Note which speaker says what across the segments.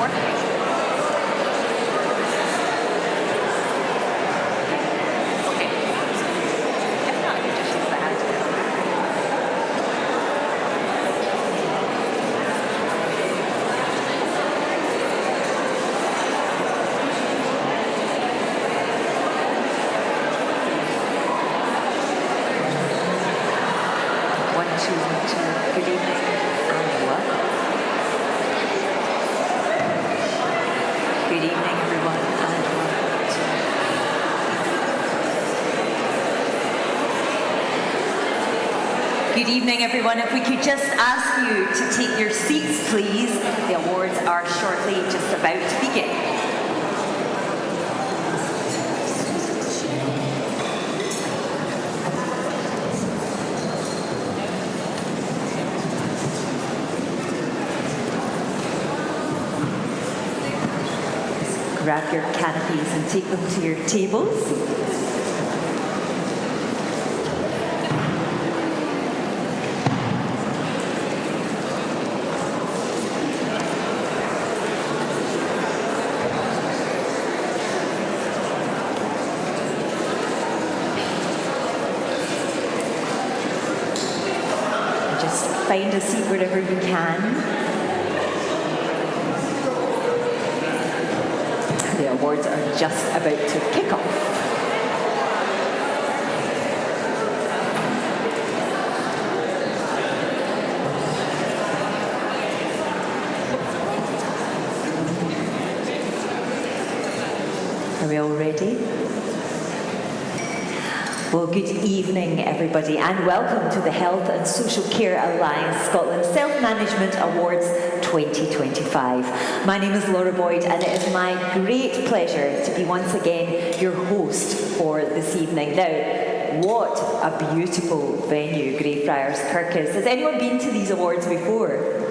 Speaker 1: working? Okay. If not, you just use the hand. One, two, good evening, and welcome. Good evening, everyone, and welcome to... Good evening, everyone. If we could just ask you to take your seats, please. The awards are shortly just about to begin. Grab your canopies and take them to your tables. And just find a seat wherever you can. The awards are just about to kick off. Are we all ready? Well, good evening, everybody, and welcome to the Health and Social Care Alliance Scotland Self-Management Awards 2025. My name is Laura Boyd, and it is my great pleasure to be once again your host for this evening. Now, what a beautiful venue Greyfriars Kirk is. Has anyone been to these awards before?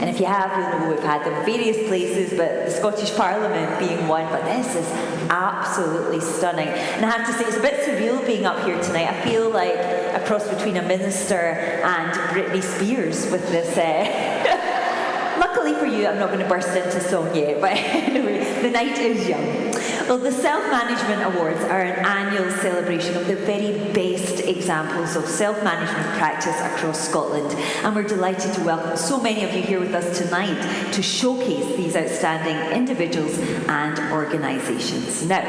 Speaker 1: And if you have, you'll know we've had them in various places, but the Scottish Parliament being one. But this is absolutely stunning. And I have to say, it's a bit surreal being up here tonight. I feel like a cross between a minister and Britney Spears with this. Luckily for you, I'm not going to burst into song yet, but anyway, the night is young. Well, the Self-Management Awards are an annual celebration of the very best examples of self-management practice across Scotland, and we're delighted to welcome so many of you here with us tonight to showcase these outstanding individuals and organisations. Now,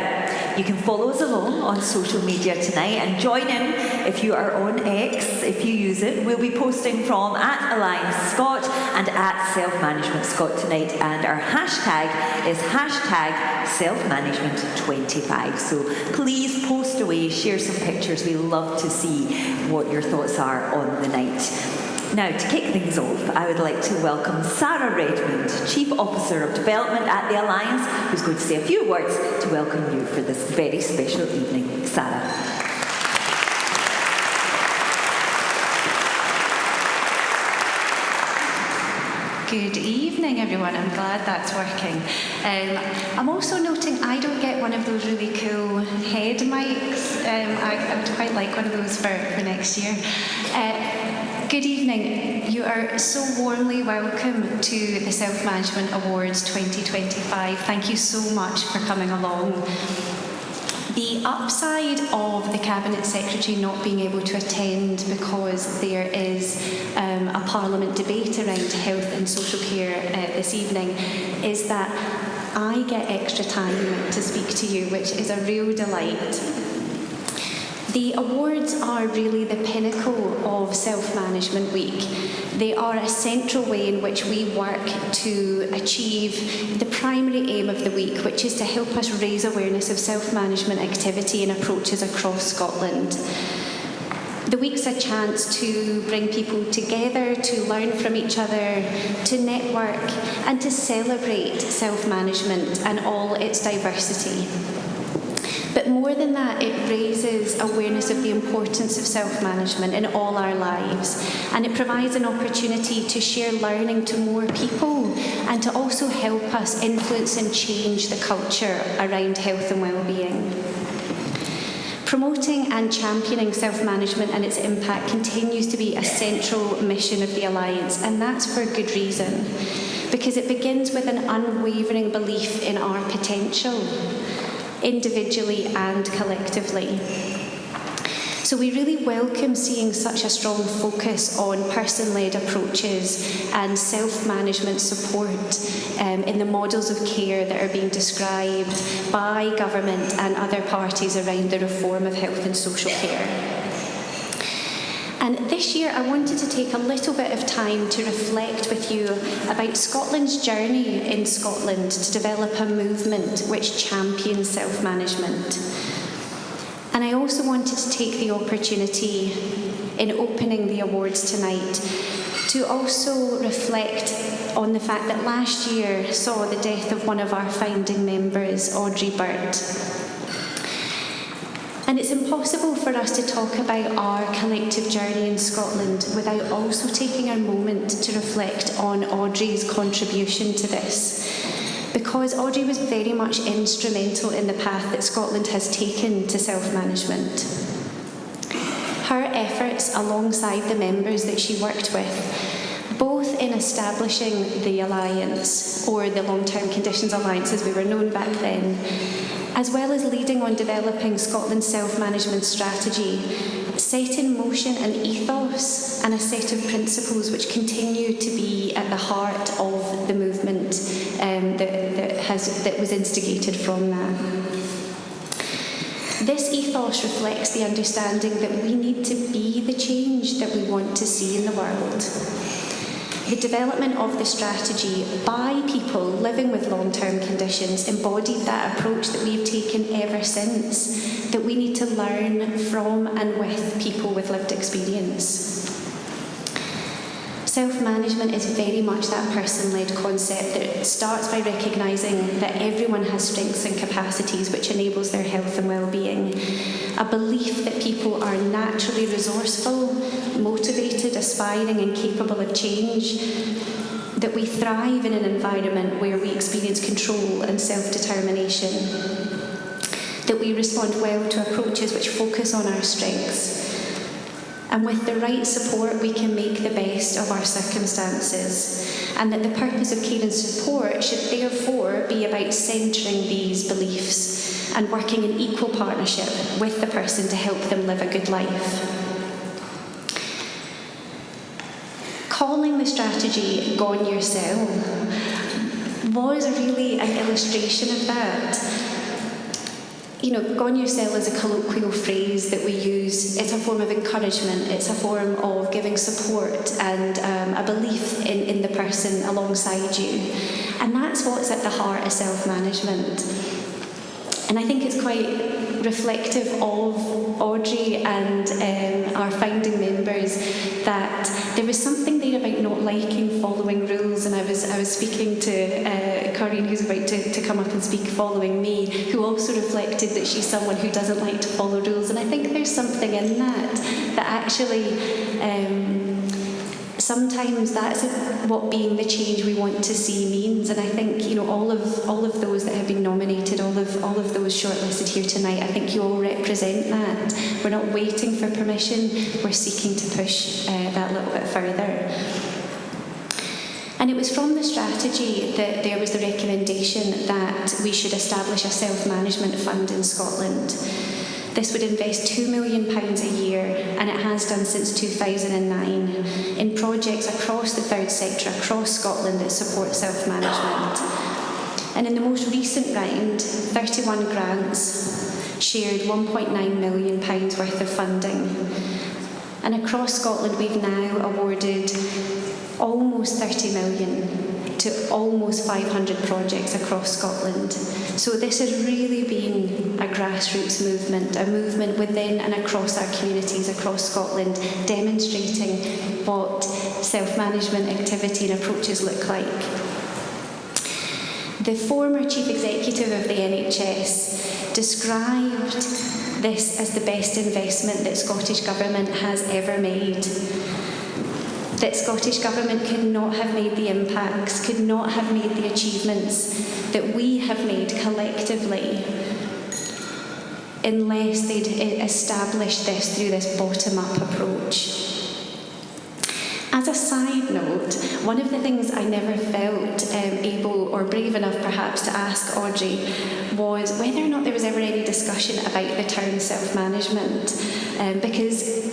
Speaker 1: you can follow us along on social media tonight and join in if you are on X, if you use it. We'll be posting from @AllianceScot and @SelfManagementScot tonight, and our hashtag is #SelfManagement25. So please post away, share some pictures. We love to see what your thoughts are on the night. Now, to kick things off, I would like to welcome Sarah Redmond, Chief Officer of Development at the Alliance, who's going to say a few words to welcome you for this very special evening. Sarah.
Speaker 2: Good evening, everyone. I'm glad that's working. I'm also noting I don't get one of those really cool head mics. I would quite like one of those for next year. Good evening. You are so warmly welcome to the Self-Management Awards 2025. Thank you so much for coming along. The upside of the Cabinet Secretary not being able to attend because there is a Parliament debate around health and social care this evening is that I get extra time to speak to you, which is a real delight. The awards are really the pinnacle of Self-Management Week. They are a central way in which we work to achieve the primary aim of the week, which is to help us raise awareness of self-management activity and approaches across Scotland. The week's a chance to bring people together, to learn from each other, to network, and to celebrate self-management and all its diversity. But more than that, it raises awareness of the importance of self-management in all our lives, and it provides an opportunity to share learning to more people and to also help us influence and change the culture around health and well-being. Promoting and championing self-management and its impact continues to be a central mission of the Alliance, and that's for good reason. because it begins with an unwavering belief in our potential, individually and collectively. So we really welcome seeing such a strong focus on person-led approaches and self-management support in the models of care that are being described by government and other parties around the reform of health and social care. And this year I wanted to take a little bit of time to reflect with you about Scotland's journey in Scotland to develop a movement which champions self-management. And I also wanted to take the opportunity in opening the awards tonight to also reflect on the fact that last year saw the death of one of our founding members, Audrey Burt. And it's impossible for us to talk about our collective journey in Scotland without also taking a moment to reflect on Audrey's contribution to this. Because Audrey was very much instrumental in the path that Scotland has taken to self-management. Her efforts alongside the members that she worked with, both in establishing the Alliance, or the Long-Term Conditions Alliance as we were known back then, as well as leading on developing Scotland's self-management strategy, set in motion an ethos and a set of principles which continue to be at the heart of the movement that was instigated from that. This ethos reflects the understanding that we need to be the change that we want to see in the world. The development of the strategy by people living with long-term conditions embodied that approach that we've taken ever since, that we need to learn from and with people with lived experience. Self-management is very much that person-led concept that starts by recognising that everyone has strengths and capacities which enables their health and well-being. A belief that people are naturally resourceful, motivated, aspiring and capable of change. That we thrive in an environment where we experience control and self-determination. That we respond well to approaches which focus on our strengths. And with the right support, we can make the best of our circumstances. And that the purpose of care and support should therefore be about centering these beliefs and working in equal partnership with the person to help them live a good life. Calling the strategy Gone Yourself was really an illustration of that. You know, gone yourself is a colloquial phrase that we use. It's a form of encouragement, it's a form of giving support and a belief in the person alongside you. And that's what's at the heart of self-management. And I think it's quite reflective of Audrey and our founding members that there was something there about not liking following rules. And I was speaking to Corinne, who's about to come up and speak following me, who also reflected that she's someone who doesn't like to follow rules. And I think there's something in that actually sometimes that's what being the change we want to see means. And I think, you know, all of those that have been nominated, all of those shortlisted here tonight, I think you all represent that. We're not waiting for permission, we're seeking to push that little bit further. And it was from the strategy that there was the recommendation that we should establish a self-management fund in Scotland. This would invest £2 million a year, and it has done since 2009, in projects across the third sector, across Scotland, that support self-management. And in the most recent round, 31 grants shared £1.9 million worth of funding. And across Scotland, we've now awarded almost 30 million to almost 500 projects across Scotland. So this has really been a grassroots movement, a movement within and across our communities across Scotland, demonstrating what self-management activity and approaches look like. The former chief executive of the NHS described this as the best investment that Scottish Government has ever made. That Scottish Government could not have made the impacts, could not have made the achievements that we have made collectively unless they'd established this through this bottom-up approach. As a side note, one of the things I never felt able or brave enough perhaps to ask Audrey was whether or not there was ever any discussion about the term self-management, because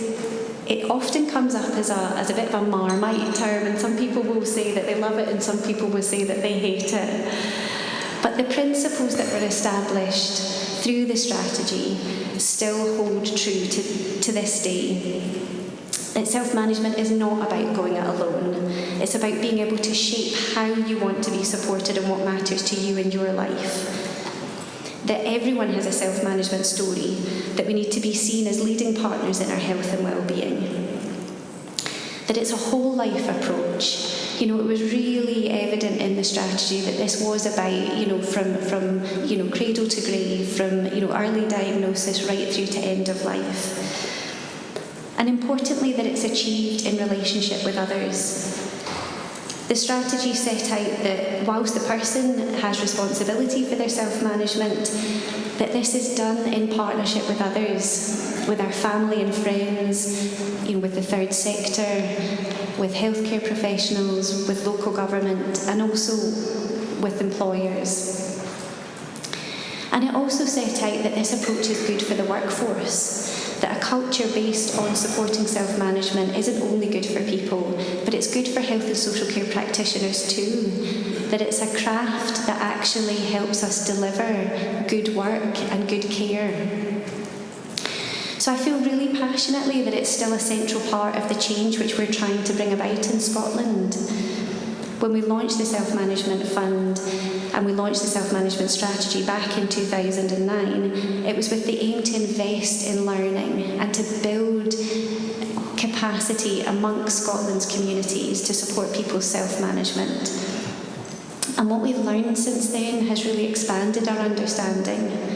Speaker 2: it often comes up as a bit of a Marmite term, and some people will say that they love it and some people will say that they hate it. But the principles that were established through the strategy still hold true to this day. That self-management is not about going it alone. It's about being able to shape how you want to be supported and what matters to you in your life. That everyone has a self-management story, that we need to be seen as leading partners in our health and well-being. That it's a whole life approach. It was really evident in the strategy that this was about, from cradle to grave, from, early diagnosis right through to end of life. And importantly, that it's achieved in relationship with others. The strategy set out that whilst the person has responsibility for their self-management, that this is done in partnership with others, with our family and friends, with the third sector, with healthcare professionals, with local government, and also with employers. And it also set out that this approach is good for the workforce, that a culture based on supporting self-management isn't only good for people, but it's good for health and social care practitioners too, that it's a craft that actually helps us deliver good work and good care. So I feel really passionately that it's still a central part of the change which we're trying to bring about in Scotland. When we launched the Self-Management Fund and we launched the Self-Management Strategy back in 2009, it was with the aim to invest in learning and to build capacity amongst Scotland's communities to support people's self-management. And what we've learned since then has really expanded our understanding.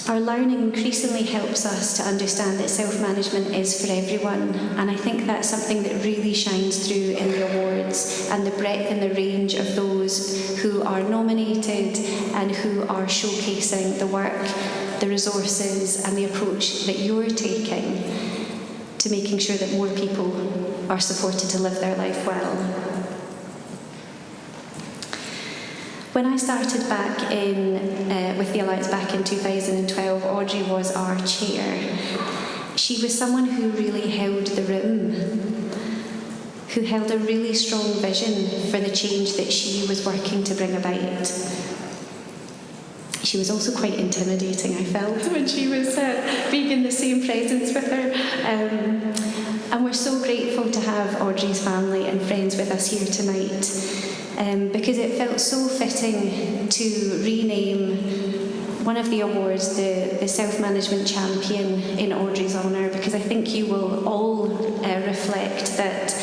Speaker 2: Our learning increasingly helps us to understand that self-management is for everyone, and I think that's something that really shines through in the awards and the breadth and the range of those who are nominated and who are showcasing the work, the resources and the approach that you're taking to making sure that more people are supported to live their life well. When I started back with the Alliance back in 2012, Audrey was our chair. She was someone who really held the room, who held a really strong vision for the change that she was working to bring about. She was also quite intimidating, I felt, when she was being in the same presence with her. And we're so grateful to have Audrey's family and friends with us here tonight. Because it felt so fitting to rename one of the awards the Self-Management Champion in Audrey's honour, because I think you will all reflect that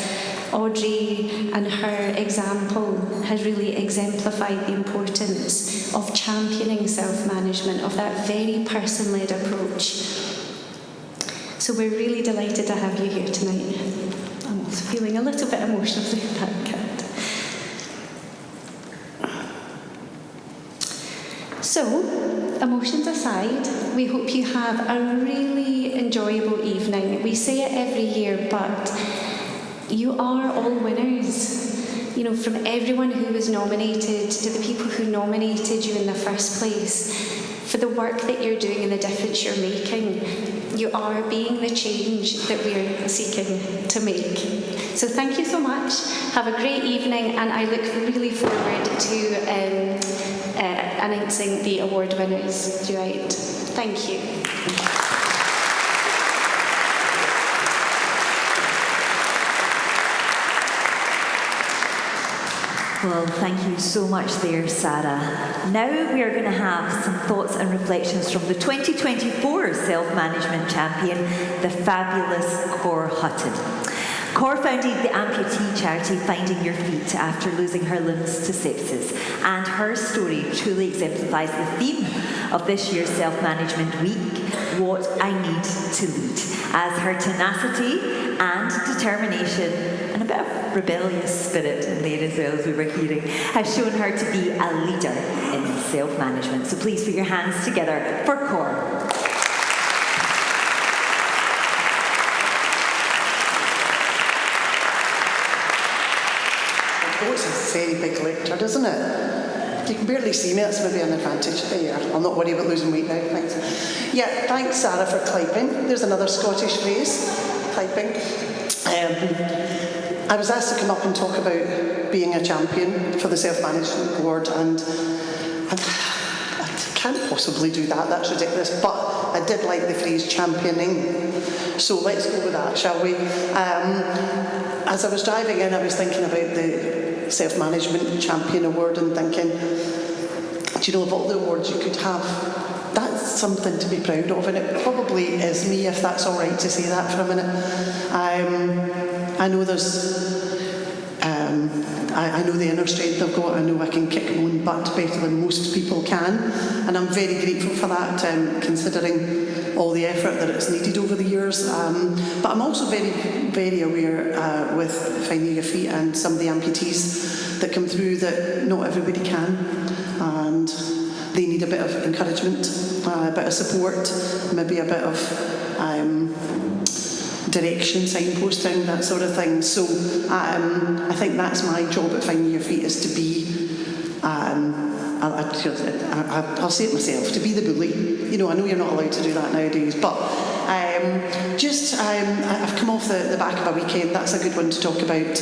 Speaker 2: Audrey and her example has really exemplified the importance of championing self-management, of that very person-led approach. So we're really delighted to have you here tonight. I'm also feeling a little bit emotional with that, Kat. So, emotions aside, we hope you have a really enjoyable evening. We say it every year, but you are all winners. From everyone who was nominated to the people who nominated you in the first place, for the work that you're doing and the difference you're making. You are being the change that we're seeking to make. So thank you so much. Have a great evening, and I look really forward to announcing the award winners throughout. Thank you.
Speaker 1: Well, thank you so much there, Sarah. Now we are going to have some thoughts and reflections from the 2024 Self-Management Champion, the fabulous Cor Hutton. Cor founded the amputee charity Finding Your Feet after losing her limbs to sepsis, and her story truly exemplifies the theme of this year's Self-Management Week, What I Need to Lead, as her tenacity and determination and a bit of rebellious spirit in there as well, as we were hearing, has shown her to be a leader in self-management. So please put your hands together for Cor.
Speaker 3: Oh, it's a very big lectern, isn't it? You can barely see me, that's maybe an advantage. There you are. I'll not worry about losing weight now, thanks. Yeah, thanks Sarah for cliping. There's another Scottish phrase, cliping. I was asked to come up and talk about being a champion for the Self-Management Award, and I can't possibly do that, that's ridiculous, but I did like the phrase championing. So let's go with that, shall we? As I was driving in, I was thinking about the Self-Management Champion Award and thinking, do you know, of all the awards you could have, that's something to be proud of, and it probably is me, if that's all right to say that for a minute. I know I know the inner strength I've got. I know I can kick my own butt better than most people can, and I'm very grateful for that, considering all the effort that it's needed over the years. But I'm also very, very aware with Finding Your Feet and some of the amputees that come through that not everybody can, and they need a bit of encouragement, a bit of support, maybe a bit of direction, signposting, that sort of thing. So I think that's my job at Finding Your Feet, is to be, I'll say it myself, to be the bully. You know, I know you're not allowed to do that nowadays, but I've come off the back of a weekend, that's a good one to talk about,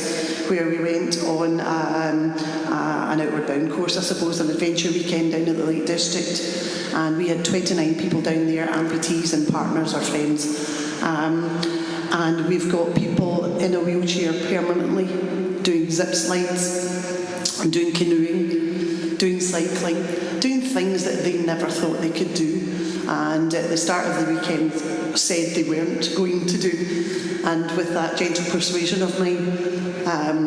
Speaker 3: where we went on an outward bound course, I suppose, an adventure weekend down at the Lake District, and we had 29 people down there, amputees and partners or friends. And we've got people in a wheelchair permanently doing zip slides and doing canoeing, doing cycling, doing things that they never thought they could do, and at the start of the weekend said they weren't going to do, and with that gentle persuasion of mine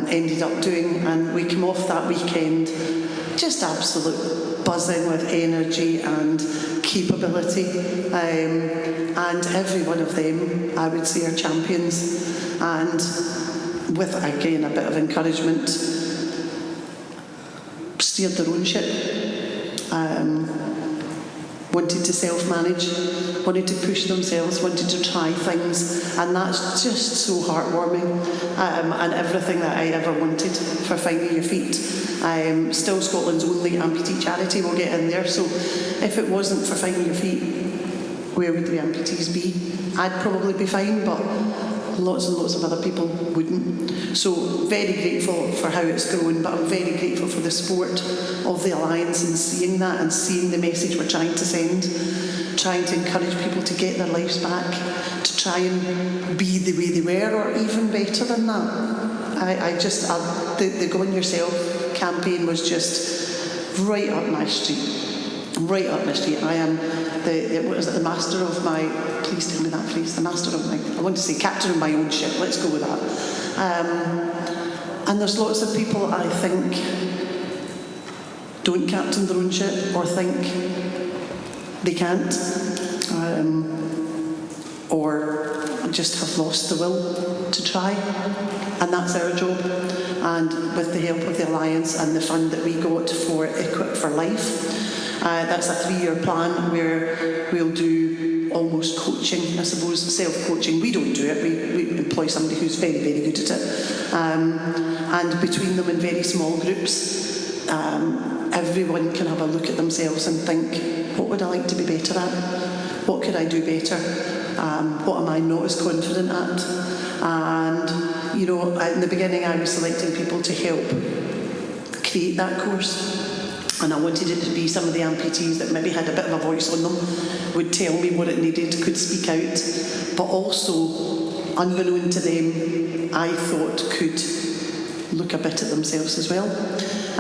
Speaker 3: ended up doing, and we came off that weekend just absolute buzzing with energy and capability, and every one of them, I would say, are champions, and with, again, a bit of encouragement, steered their own ship, wanted to self-manage, wanted to push themselves, wanted to try things, and that's just so heartwarming, and everything that I ever wanted for Finding Your Feet. Still Scotland's only amputee charity, we'll get in there, so if it wasn't for Finding Your Feet, where would the amputees be? I'd probably be fine, but lots and lots of other people wouldn't. So very grateful for how it's grown, but I'm very grateful for the support of the Alliance and seeing that and seeing the message we're trying to send, trying to encourage people to get their lives back, to try and be the way they were, or even better than that. The Go On Yourself campaign was just right up my street. Right up my street. I am the master of my, please tell me that please, the master of my, I want to say captain of my own ship, let's go with that. And there's lots of people, I think, don't captain their own ship or think they can't, or just have lost the will to try, and that's our job. And with the help of the Alliance and the fund that we got for Equip for Life, that's a 3-year plan where we'll do almost coaching, I suppose, self-coaching. We don't do it, we employ somebody who's very, very good at it. And between them in very small groups, everyone can have a look at themselves and think, what would I like to be better at? What could I do better? What am I not as confident at? And, you know, in the beginning I was selecting people to help create that course. And I wanted it to be some of the amputees that maybe had a bit of a voice on them, would tell me what it needed, could speak out, but also, unbeknown to them, I thought could look a bit at themselves as well.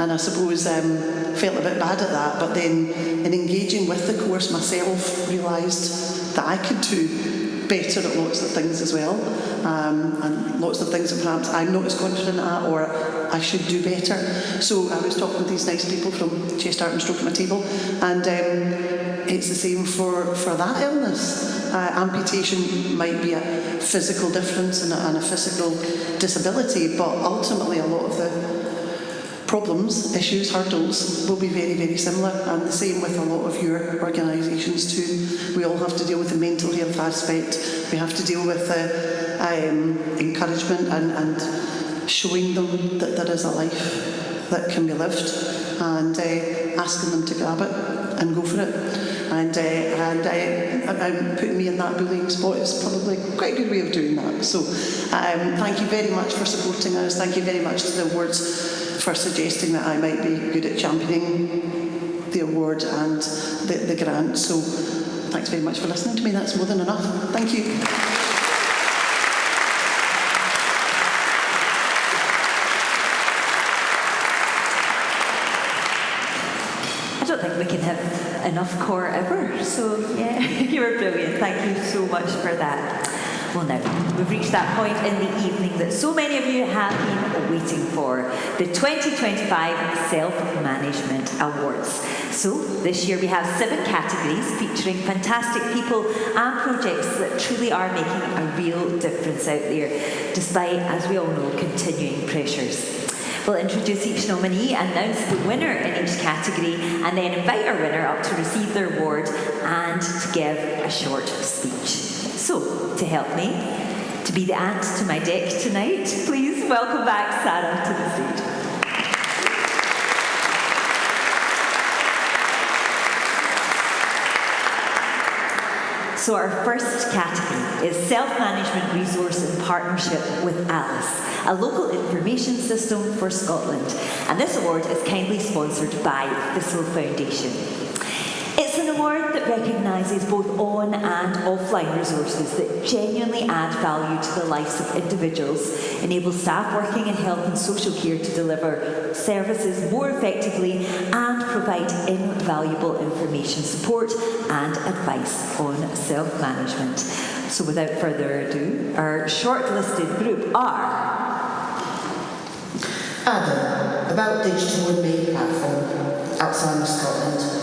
Speaker 3: And I suppose felt a bit bad at that, but then in engaging with the course myself, realised that I could do better at lots of things as well, and lots of things that perhaps I'm not as confident at, or I should do better. So I was talking with these nice people from Chest Art and Stroke at my table, and it's the same for that illness. Amputation might be a physical difference and a physical disability, but ultimately a lot of the problems, issues, hurdles will be very, very similar, and the same with a lot of your organisations too. We all have to deal with the mental health aspect, we have to deal with the encouragement and showing them that there is a life that can be lived, and asking them to grab it and go for it. And putting me in that bullying spot is probably quite a good way of doing that. So thank you very much for supporting us. Thank you very much to the awards for suggesting that I might be good at championing the award and the grant. So thanks very much for listening to me. That's more than enough. Thank you.
Speaker 1: I don't think we can have enough core ever, so yeah, you were brilliant. Thank you so much for that. Well now, we've reached that point in the evening that so many of you have been waiting for, the 2025 Self-Management Awards. So this year we have 7 categories featuring fantastic people and projects that truly are making a real difference out there, despite, as we all know, continuing pressures. We'll introduce each nominee, announce the winner in each category, and then invite our winner up to receive their award and to give a short speech. So, to help me, to be the ant to my deck tonight, please welcome back Sarah to the stage. So our first category is Self-Management Resource in Partnership with Alice, a local information system for Scotland. And this award is kindly sponsored by Thistle Foundation. It's an award that recognises both on and offline resources that genuinely add value to the lives of individuals, enable staff working in health and social care to deliver services more effectively, and provide invaluable information, support and advice on self-management. So without further ado, our shortlisted group are
Speaker 4: Adam, about digital and me platform, Alzheimer's Scotland.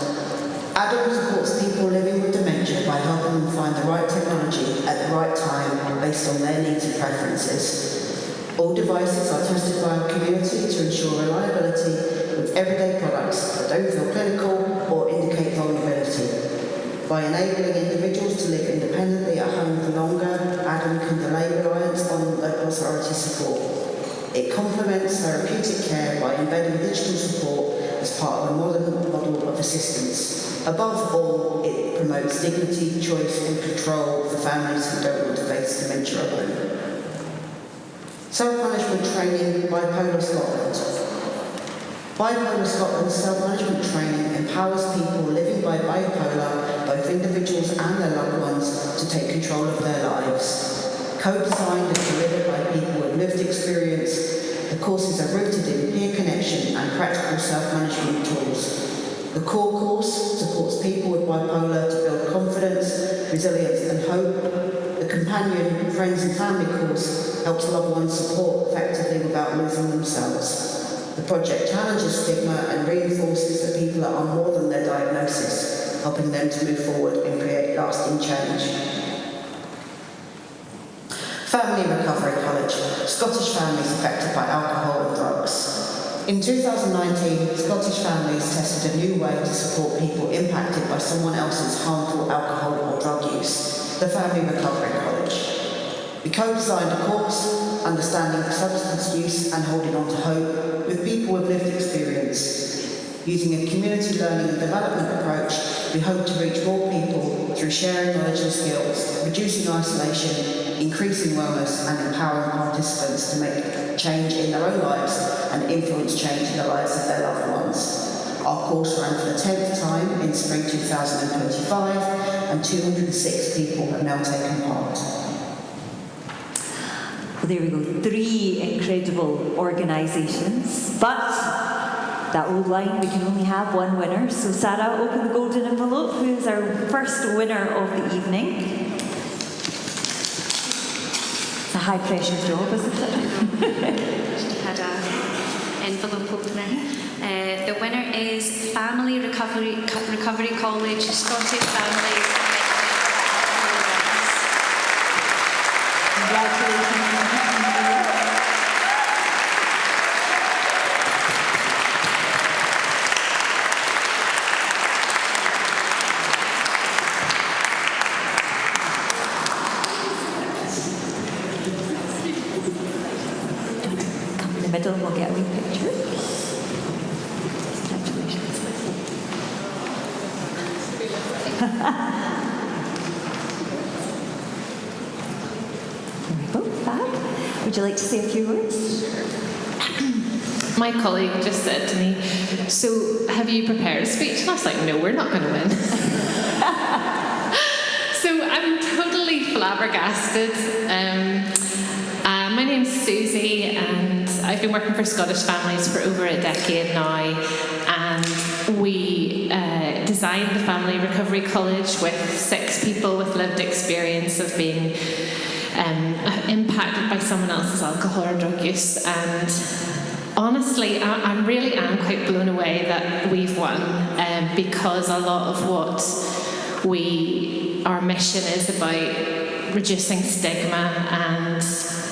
Speaker 4: Adam supports people living with dementia by helping them find the right technology at the right time based on their needs and preferences. All devices are tested by our community to ensure reliability with everyday products that don't feel clinical or indicate vulnerability. By enabling individuals to live independently at home for longer, Adam can delay reliance on local authority support. It complements therapeutic care by embedding digital support as part of a modern model of assistance. Above all, it promotes dignity, choice and control for families who don't want to face dementia alone. Self-management training, Bipolar Scotland. Bipolar Scotland's self-management training empowers people living by bipolar, both individuals and their loved ones, to take control of their lives. Co-designed and delivered by people with lived experience, the courses are rooted in peer connection and practical self-management tools. The core course supports people with bipolar to build confidence, resilience and hope. The companion, friends and family course helps loved ones support effectively without losing themselves. The project challenges stigma and reinforces that people are on more than their diagnosis, helping them to move forward and create lasting change. Family Recovery College, Scottish families affected by alcohol and drugs. In 2019, Scottish families tested a new way to support people impacted by someone else's harmful alcohol or drug use, the Family Recovery College. We co-designed a course, understanding substance use and holding on to hope, with people with lived experience. Using a community learning and development approach, we hope to reach more people through sharing knowledge and skills, reducing isolation, increasing wellness and empowering participants to make change in their own lives and influence change in the lives of their loved ones. Our course ran for the 10th time in spring 2025 and 206 people have now taken part.
Speaker 1: Well, there we go, 3 incredible organisations, but that old line, we can only have one winner. So Sarah, open the golden envelope. Who is our first winner of the evening? It's a high pressure job, isn't it?
Speaker 2: Just had an envelope opener. The winner is Family Recovery College, Scottish Families.
Speaker 1: Congratulations. picture. Congratulations. There we go, fab. Would you like to say a few words?
Speaker 5: My colleague just said to me, so have you prepared a speech? And I was like, no, we're not going to win. So I'm totally flabbergasted. My name's Susie, and I've been working for Scottish Families for over a decade now. And we designed the Family Recovery College with 6 people with lived experience of being impacted by someone else's alcohol or drug use. And honestly, I really am quite blown away that we've won, because a lot of what our mission is about reducing stigma and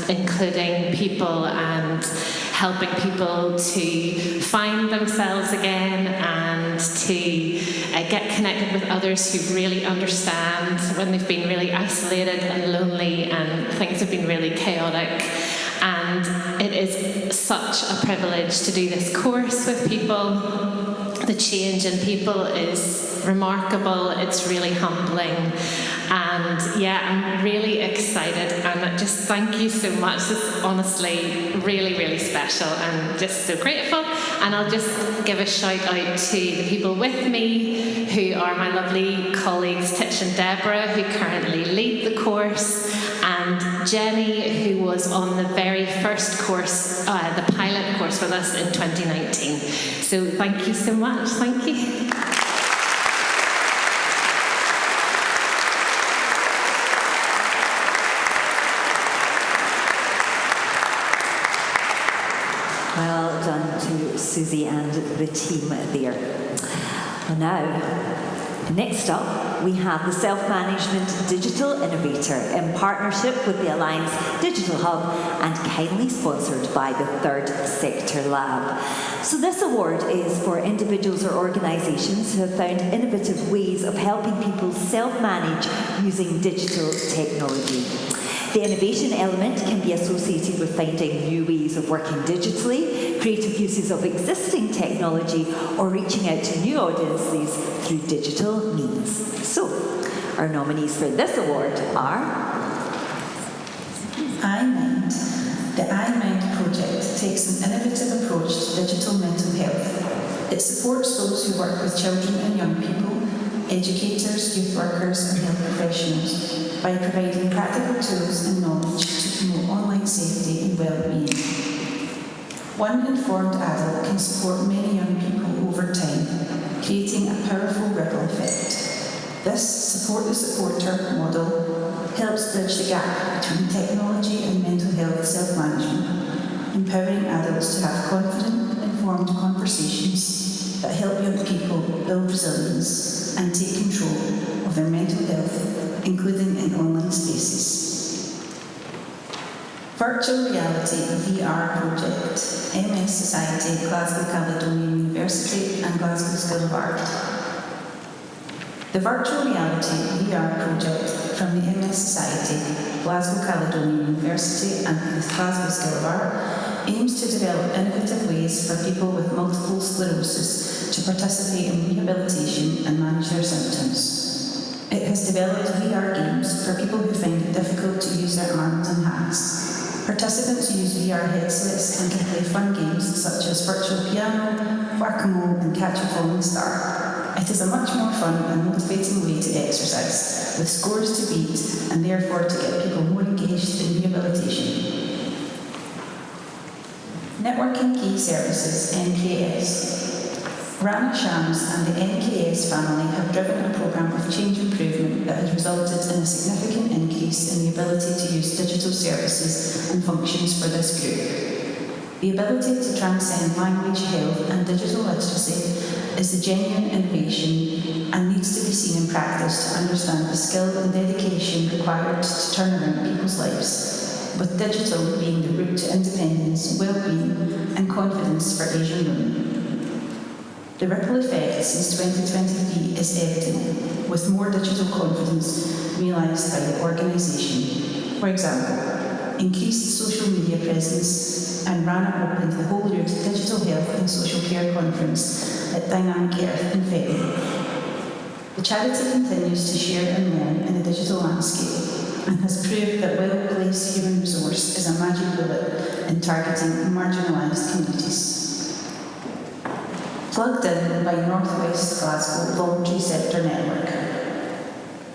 Speaker 5: including people and helping people to find themselves again and to get connected with others who really understand when they've been really isolated and lonely and things have been really chaotic. And it is such a privilege to do this course with people. The change in people is remarkable. It's really humbling. And yeah, I'm really excited. And just thank you so much. This is honestly really, really special and just so grateful. And I'll just give a shout out to the people with me who are my lovely colleagues, Titch and Deborah, who currently lead the course, and Jenny, who was on the very first course, the pilot course with us in 2019. So thank you so much. Thank you.
Speaker 1: Well done to Susie and the team there. Well, now, next up, we have the Self-Management Digital Innovator in partnership with the Alliance Digital Hub and kindly sponsored by the Third Sector Lab. So this award is for individuals or organisations who have found innovative ways of helping people self-manage using digital technology. The innovation element can be associated with finding new ways of working digitally, creative uses of existing technology, or reaching out to new audiences through digital means. So, our nominees for this award are
Speaker 6: iMind. The iMind project takes an innovative approach to digital mental health. It supports those who work with children and young people, educators, youth workers and health professionals by providing practical tools and knowledge to promote online safety and well-being. One informed adult can support many young people over time, creating a powerful ripple effect. This support the supporter model helps bridge the gap between technology and mental health self-management, empowering adults to have confident, informed conversations that help young people build resilience and take control of their mental health, including in online spaces. Virtual Reality VR Project, MS Society, Glasgow Caledonian University and Glasgow School of Art. The Virtual Reality VR project from the MS Society, Glasgow Caledonian University and the Glasgow School of Art aims to develop innovative ways for people with multiple sclerosis to participate in rehabilitation and manage their symptoms. It has developed VR games for people who find it difficult to use their arms and hands. Participants use VR headsets and can play fun games such as virtual piano, whack-a-mole and catch a falling star. It is a much more fun and motivating way to exercise, with scores to beat and therefore to get people more engaged in rehabilitation. Networking Key Services, NKS. Rana Shams and the NKS family have driven a programme of change improvement that has resulted in a significant increase in the ability to use digital services and functions for this group. The ability to transcend language, health and digital literacy is a genuine innovation and needs to be seen in practice to understand the skill and dedication required to turn around people's lives, with digital being the route to independence, well-being and confidence for Asian women. The ripple effect since 2023 is evident, with more digital confidence realised by the organisation. For example, increased social media presence, and ran it up into the Holyrood Digital Health and Social Care Conference at Dynamic Earth in February. The charity continues to share and learn in the digital landscape and has proved that well-placed human resource is a magic bullet in targeting marginalised communities. Plugged In by North West Glasgow Voluntary Sector Network.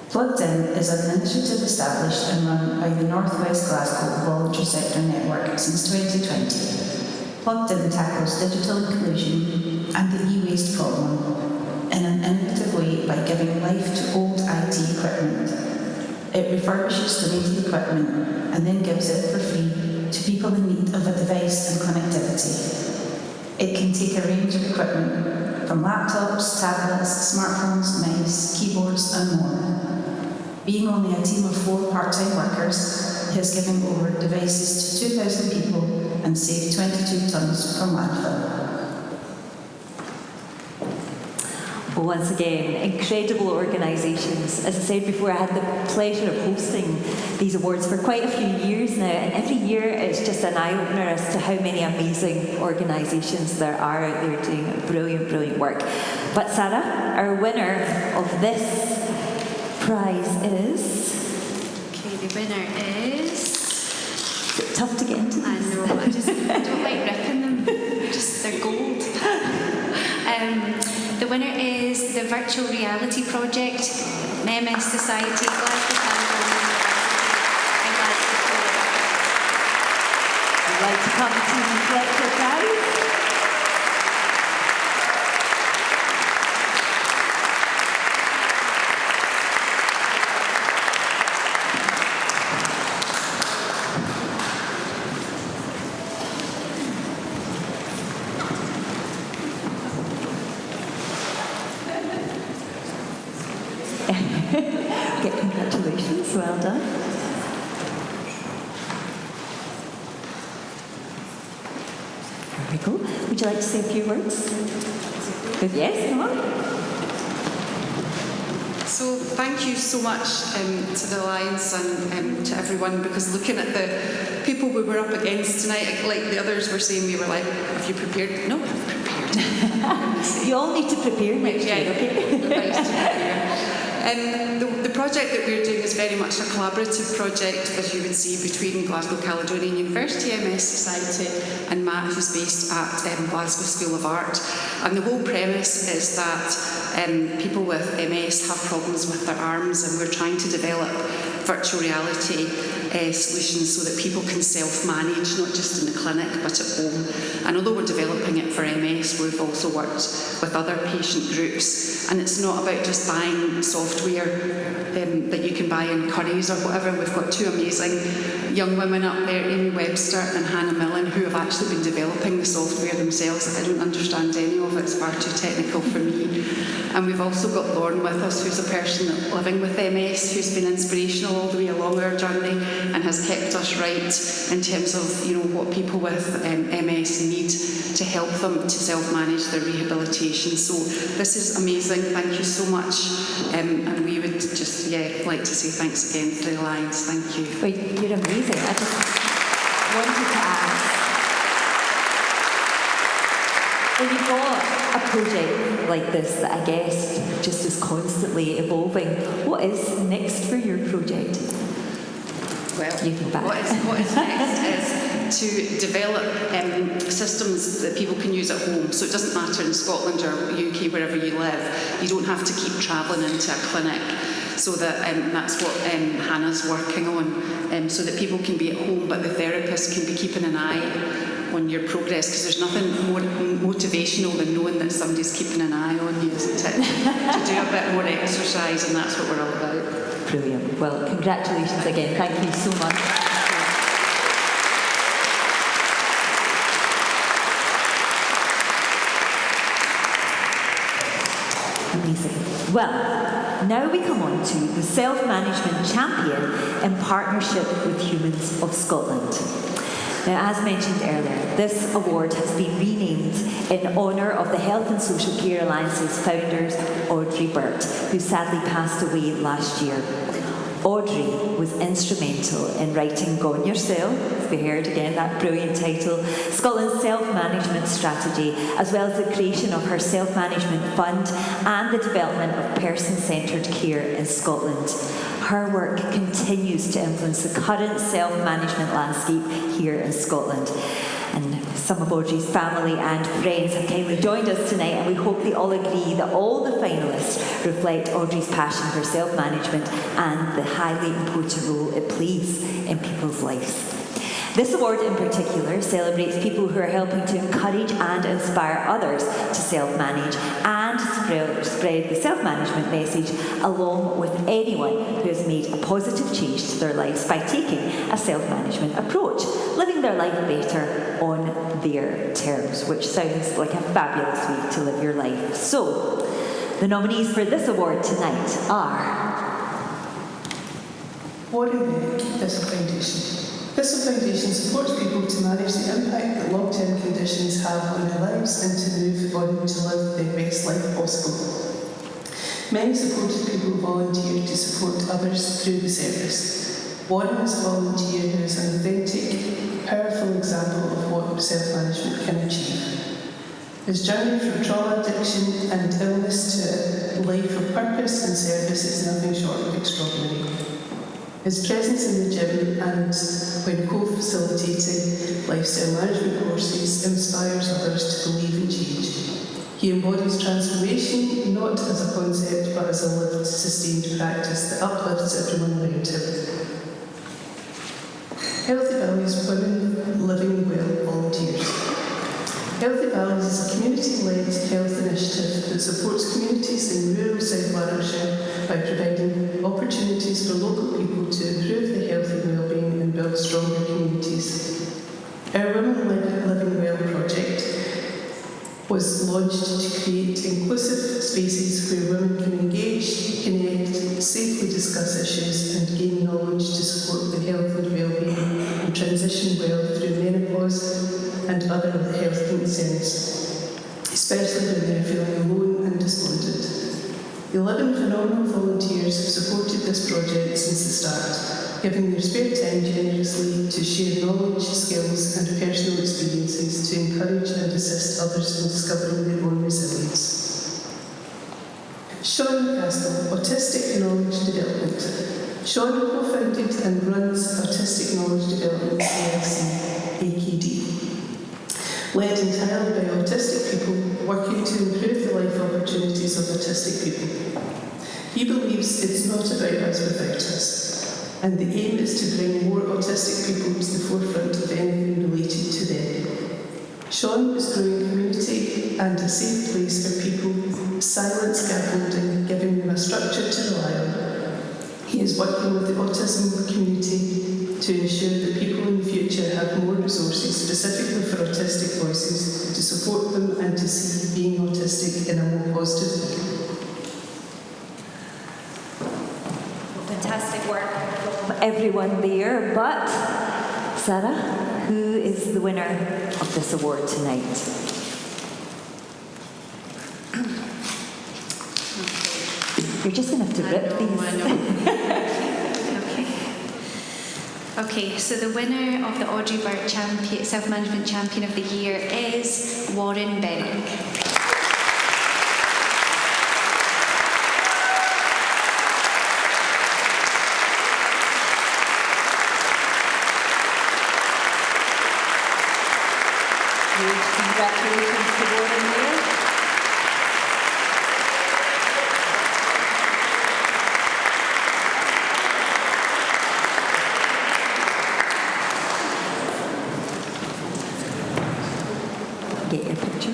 Speaker 6: Plugged In is an initiative established and run by the North West Glasgow Voluntary Sector Network since 2020. Plugged In tackles digital inclusion and the e-waste problem in an innovative way by giving life to old IT equipment. It refurbishes donated equipment and then gives it for free to people in need of a device and connectivity. It can take a range of equipment from laptops, tablets, smartphones, mice, keyboards and more. Being only a team of 4 part-time workers, it has given over devices to 2,000 people and saved 22 tonnes from landfill.
Speaker 1: Once again, incredible organisations. As I said before, I had the pleasure of hosting these awards for quite a few years now, and every year it's just an eye-opener as to how many amazing organisations there are out there doing brilliant, brilliant work. But Sarah, our winner of this prize is...
Speaker 2: Okay, the winner is...
Speaker 1: Is it tough to get into
Speaker 2: I
Speaker 1: these?
Speaker 2: know, I don't like ripping them. They're gold. The winner is the Virtual Reality Project, MS Society, Glasgow University, and Glasgow.
Speaker 1: I'd like to come to and collect your prize. Okay, congratulations, well done. There we go. Would you like to say a few words? Good, yes, come on.
Speaker 7: So thank you so much to the Alliance and to everyone, because looking at the people we were up against tonight, like the others were saying, we were like, have you prepared? No, I'm prepared.
Speaker 1: You all need to prepare next year, okay?
Speaker 7: Nice to prepare. The project that we're doing is very much a collaborative project, as you would see, between Glasgow Caledonian University MS Society and Matt, who's based at Glasgow School of Art. And the whole premise is that people with MS have problems with their arms, and we're trying to develop virtual reality solutions so that people can self-manage, not just in the clinic but at home. And although we're developing it for MS, we've also worked with other patient groups. And it's not about just buying software that you can buy in Currys or whatever. We've got 2 amazing young women up there, Amy Webster and Hannah Millen, who have actually been developing the software themselves. I don't understand any of it, it's far too technical for me. And we've also got Lauren with us, who's a person living with MS, who's been inspirational all the way along our journey and has kept us right in terms of, you know, what people with MS need to help them to self-manage their rehabilitation. So this is amazing. Thank you so much. And we would just, like to say thanks again to the Alliance. Thank you.
Speaker 1: Well, you're amazing. I just wanted to ask, when you've got a project like this that I guess just is constantly evolving, what is next for your project?
Speaker 7: Well,
Speaker 1: You go back.
Speaker 7: what is next is to develop systems that people can use at home. So it doesn't matter in Scotland or UK, wherever you live, you don't have to keep travelling into a clinic. So that that's what Hannah's working on, so that people can be at home, but the therapist can be keeping an eye on your progress, because there's nothing more motivational than knowing that somebody's keeping an eye on you, isn't it? To do a bit more exercise, and that's what we're all about.
Speaker 1: Brilliant. Well, congratulations again. Thank you so much. Amazing. Well, now we come on to the Self-Management Champion in partnership with Humans of Scotland. Now, as mentioned earlier, this award has been renamed in honour of the Health and Social Care Alliance's founders, Audrey Burt, who sadly passed away last year. Audrey was instrumental in writing Gone Yourself, as we heard again, that brilliant title, Scotland's self-management strategy, as well as the creation of her self-management fund and the development of person-centred care in Scotland. Her work continues to influence the current self-management landscape here in Scotland. And some of Audrey's family and friends have kindly joined us tonight, and we hope they all agree that all the finalists reflect Audrey's passion for self-management and the highly important role it plays in people's lives. This award in particular celebrates people who are helping to encourage and inspire others to self-manage and spread the self-management message along with anyone who has made a positive change to their lives by taking a self-management approach, living their life better on their terms, which sounds like a fabulous way to live your life. So, the nominees for this award tonight are
Speaker 8: Warren Bennett, Thistle Foundation. Thistle Foundation supports people to manage the impact that long-term conditions have on their lives and to move on to live their best life possible. Many supported people volunteered to support others through the service. Warren is a volunteer who is an authentic, powerful example of what self-management can achieve. His journey from trauma, addiction and illness to a life of purpose and service is nothing short of extraordinary. His presence in the gym and when co-facilitating lifestyle management courses inspires others to believe in change. He embodies transformation not as a concept but as a lived, sustained practice that uplifts everyone around him. Healthy Values Women Living Well volunteers. Healthy Values is a community-led health initiative that supports communities in rural South Lanarkshire by providing opportunities for local people to improve their health and well-being and build stronger communities. Our Women Living Well project was launched to create inclusive spaces where women can engage, connect, safely discuss issues and gain knowledge to support their health and well-being and transition well through menopause and other health concerns, especially when they are feeling alone and despondent. 11 phenomenal volunteers have supported this project since the start, giving their spare time generously to share knowledge, skills and personal experiences to encourage and assist others in discovering their own resilience. Sean Castle, Autistic Knowledge Development. Sean co-founded and runs Autistic Knowledge Development PLC, AKD. Led entirely by autistic people working to improve the life opportunities of autistic people. He believes it's not about us without us, and the aim is to bring more autistic people to the forefront of anything related to them. Sean is growing community and a safe place for people, silent scaffolding, giving them a structure to rely on. He is working with the autism community to ensure that people in the future have more resources specifically for autistic voices to support them and to see being autistic in a more positive way.
Speaker 1: fantastic work from everyone there, but Sarah, who is the winner of this award tonight? You're just going to have to rip these.
Speaker 2: Okay, so the winner of the Audrey Bird Self-Management Champion of the Year is Warren Benning.
Speaker 1: Congratulations to Warren there. Get your picture.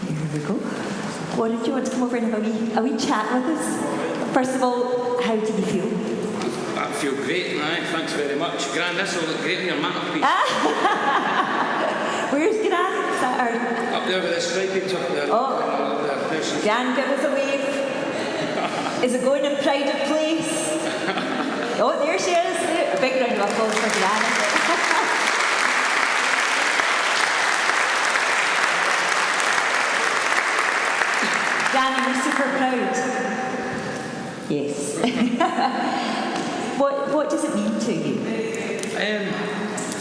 Speaker 1: Here we go. Warren, do you want to come over and have a wee chat with us? First of all, how do you feel?
Speaker 9: I feel great, thanks very much. Gran, this will look great in your mantelpiece.
Speaker 1: Where's Gran? Is that our...
Speaker 9: Up there with the striping top there.
Speaker 1: Oh, Gran, give us a wave. Is it going in pride of place? Oh, there she is. A big round of applause for Gran. super proud? Yes. What does it mean to you?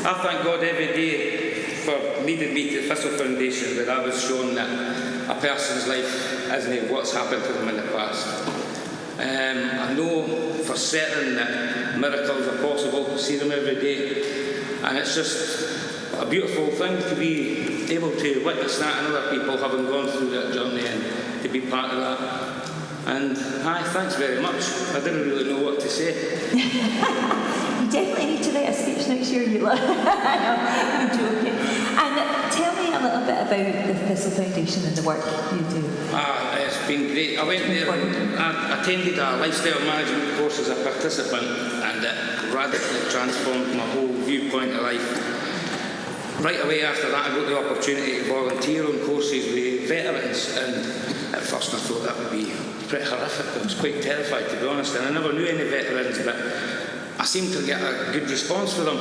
Speaker 9: I thank God every day for leading me to Thistle Foundation, where I was shown that a person's life isn't what's happened to them in the past. I know for certain that miracles are possible, see them every day, and it's just a beautiful thing to be able to witness that in other people having gone through that journey and to be part of that. And thanks very much. I didn't really know what to say.
Speaker 1: You definitely need to write a speech next year, you lot. I'm joking. And tell me a little bit about the Thistle Foundation and the work you do.
Speaker 9: It's been great. I went there, I attended a lifestyle management course as a participant, and it radically transformed my whole viewpoint of life. Right away after that, I got the opportunity to volunteer on courses with veterans, and at first I thought that would be pretty horrific. I was quite terrified, to be honest, and I never knew any veterans, but I seemed to get a good response for them.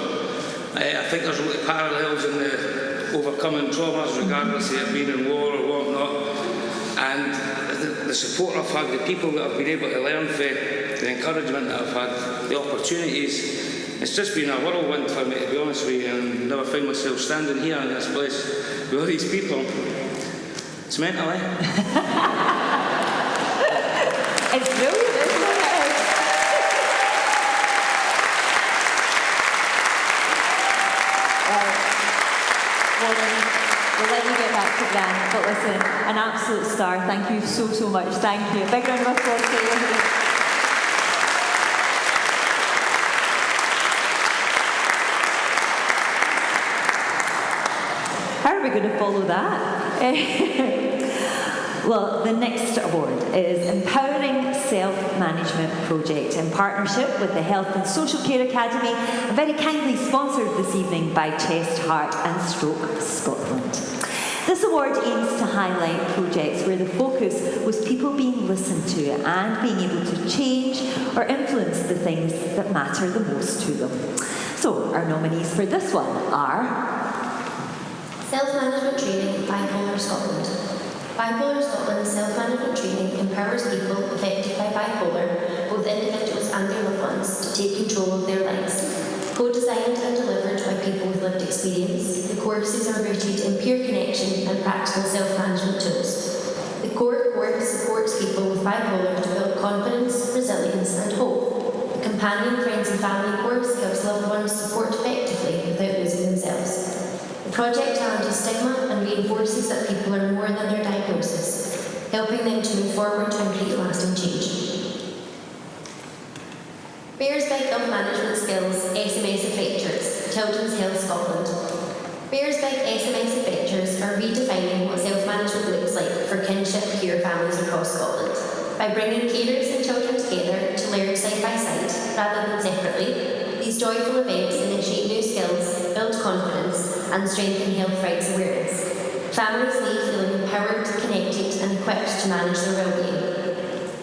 Speaker 9: I think there's a lot of parallels in the overcoming traumas, regardless of it being in war or whatnot, and the support I've had, the people that I've been able to learn from, the encouragement that I've had, the opportunities. It's just been a whirlwind for me, to be honest with you, and never found myself standing here in this place with all these people. It's mental, eh?
Speaker 1: It's brilliant, isn't it? We'll let you get back to Gran, but listen, an absolute star. Thank you so much. Thank you. Big round of applause for you. How are we going to follow that? Well, the next award is Empowering Self-Management Project in partnership with the Health and Social Care Academy, and very kindly sponsored this evening by Chest, Heart and Stroke Scotland. This award aims to highlight projects where the focus was people being listened to and being able to change or influence the things that matter the most to them. So, our nominees for this one are
Speaker 10: Self-Management Training, Bipolar Scotland. Bipolar Scotland self-management training empowers people affected by bipolar, both individuals and their loved ones, to take control of their lives. Co-designed and delivered by people with lived experience, the courses are rooted in peer connection and practical self-management tools. The core course supports people with bipolar to build confidence, resilience and hope. The companion friends and family course helps loved ones support effectively without losing themselves. The project challenges stigma and reinforces that people are more than their diagnosis, helping them to move forward and create lasting change. Bears Big of Management Skills SMS Adventures, Children's Health Scotland. Bears Big SMS Adventures are redefining what self-management looks like for kinship care families across Scotland. By bringing carers and children together to learn side by side, rather than separately, these joyful events initiate new skills, build confidence, and strengthen health rights awareness. Families leave feeling empowered, connected, and equipped to manage their well-being.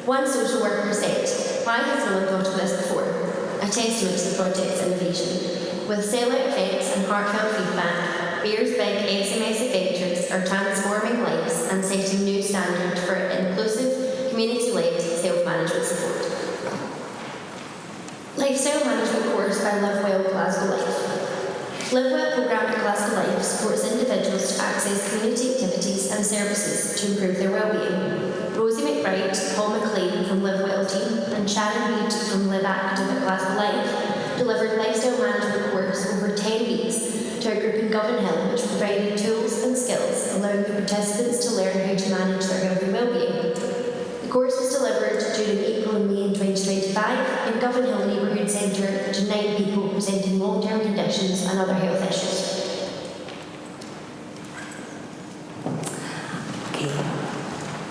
Speaker 10: One social worker said, "Why has no one thought of this before?" A testament to the project's innovation. With sellout effects and heartfelt feedback, Bears Big SMS Adventures are transforming lives and setting new standards for inclusive, community-led self-management support. Lifestyle Management Course by Live Well Glasgow Life. Live Well programme at Glasgow Life supports individuals to access community activities and services to improve their well-being. Rosie McBride, Paul McLean from Live Well team, and Sharon Reid from Live Active at Glasgow Life delivered lifestyle management course over 10 weeks to a group in Govanhill, which provided tools and skills allowing the participants to learn how to manage their health and well-being. The course was delivered during April and May in 2025 in Govanhill Neighbourhood Centre to 9 people presenting long-term conditions and other health issues.
Speaker 1: Okay.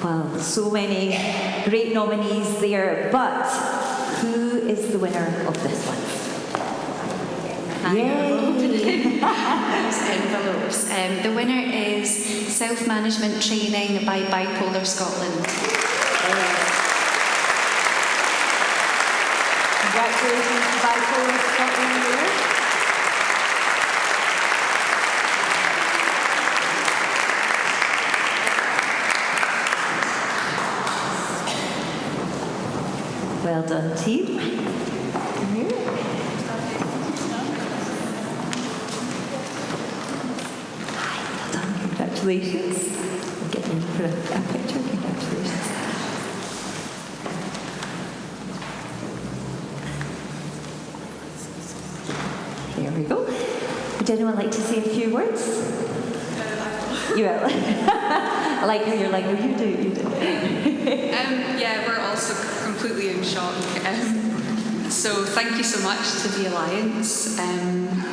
Speaker 1: Well, so many great nominees there, but who is the winner of this one? Yay!
Speaker 2: Envelopes. The winner is Self-Management Training by Bipolar Scotland.
Speaker 1: Congratulations to Bipolar Scotland here. done, team. Come here. Hi, well done. Congratulations. We'll get in for a picture. Congratulations. There we go. Would anyone like to say a few words? You will. I like how you're like, oh, you do, you do.
Speaker 7: Yeah, we're also completely in shock. So thank you so much to the Alliance.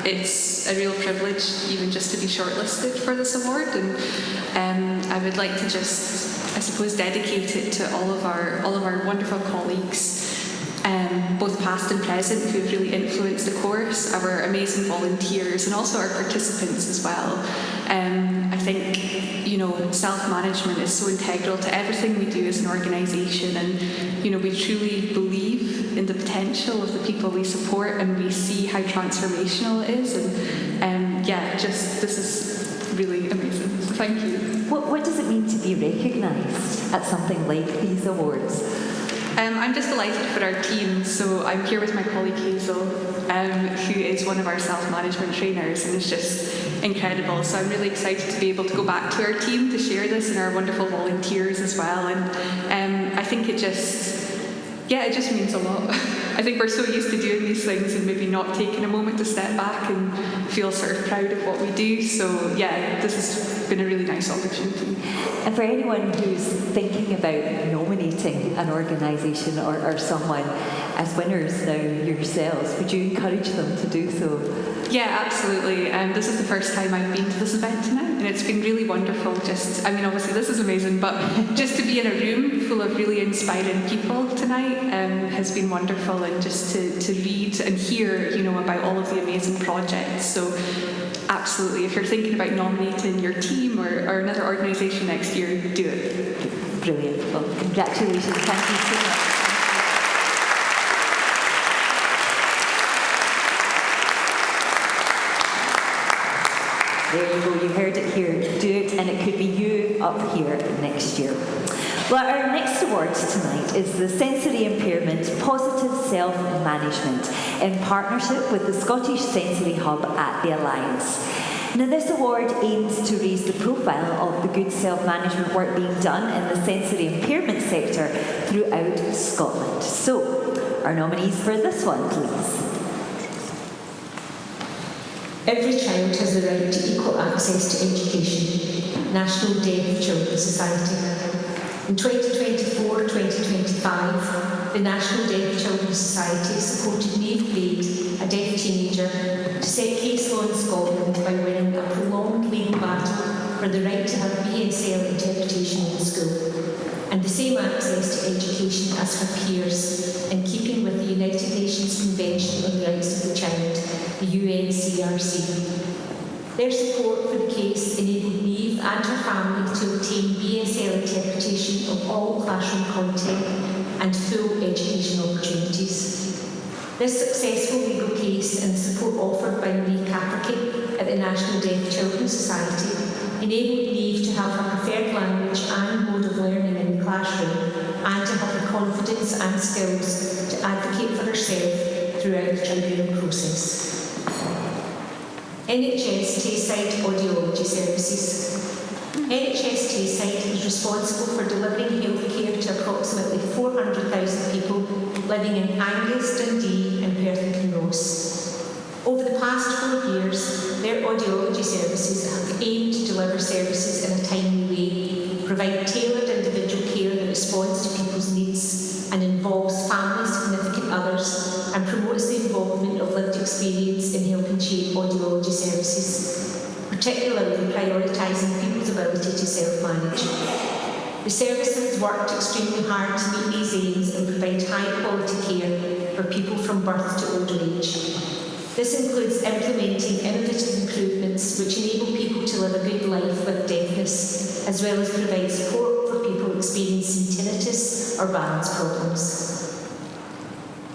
Speaker 7: It's a real privilege even just to be shortlisted for this award, and I would like to just, I suppose, dedicate it to all of our wonderful colleagues, both past and present, who have really influenced the course, our amazing volunteers, and also our participants as well. I think, self-management is so integral to everything we do as an organisation, and, we truly believe in the potential of the people we support, and we see how transformational it is, and this is really amazing. So thank you.
Speaker 1: What does it mean to be recognised at something like these awards?
Speaker 7: I'm just delighted for our team. So I'm here with my colleague Hazel, who is one of our self-management trainers, and is just incredible. So I'm really excited to be able to go back to our team to share this, and our wonderful volunteers as well. And I think it just means a lot. I think we're so used to doing these things and maybe not taking a moment to step back and feel sort of proud of what we do. So this has been a really nice opportunity.
Speaker 1: And for anyone who's thinking about nominating an organisation or someone as winners now yourselves, would you encourage them to do so?
Speaker 7: Yeah, absolutely. This is the first time I've been to this event tonight, and it's been really wonderful. Obviously this is amazing, but just to be in a room full of really inspiring people tonight has been wonderful, and just to read and hear, about all of the amazing projects. So absolutely, if you're thinking about nominating your team or another organisation next year, do it.
Speaker 1: Brilliant. Well, congratulations. Thank you so much. There you go, you heard it here. Do it, and it could be you up here next year. Well, our next award tonight is the Sensory Impairment Positive Self-Management in partnership with the Scottish Sensory Hub at the Alliance. Now, this award aims to raise the profile of the good self-management work being done in the sensory impairment sector throughout Scotland. So, our nominees for this one, please.
Speaker 11: Every child has the right to equal access to education. National Deaf Children Society. In 2024-2025, the National Deaf Children Society supported Niamh Glade, a deaf teenager, to set case law in Scotland by winning a prolonged legal battle for the right to have BSL interpretation in school, and the same access to education as her peers, in keeping with the United Nations Convention on the Rights of the Child, the UNCRC. Their support for the case enabled Niamh and her family to obtain BSL interpretation of all classroom content and full education opportunities. This successful legal case and the support offered by Marie Capricky at the National Deaf Children's Society enabled Niamh to have her preferred language and mode of learning in the classroom, and to have the confidence and skills to advocate for herself throughout the tribunal process. NHS Tayside Audiology Services. NHS Tayside is responsible for delivering healthcare to approximately 400,000 people living in Angus, Dundee and Perth and Kinross. Over the past 4 years, their audiology services have aimed to deliver services in a timely way, provide tailored individual care that responds to people's needs and involves families, significant others, and promotes the involvement of lived experience in helping shape audiology services, particularly prioritising people's ability to self-manage. The service has worked extremely hard to meet these aims and provide high-quality care for people from birth to older age. This includes implementing innovative improvements which enable people to live a good life with deafness, as well as provide support for people experiencing tinnitus or balance problems.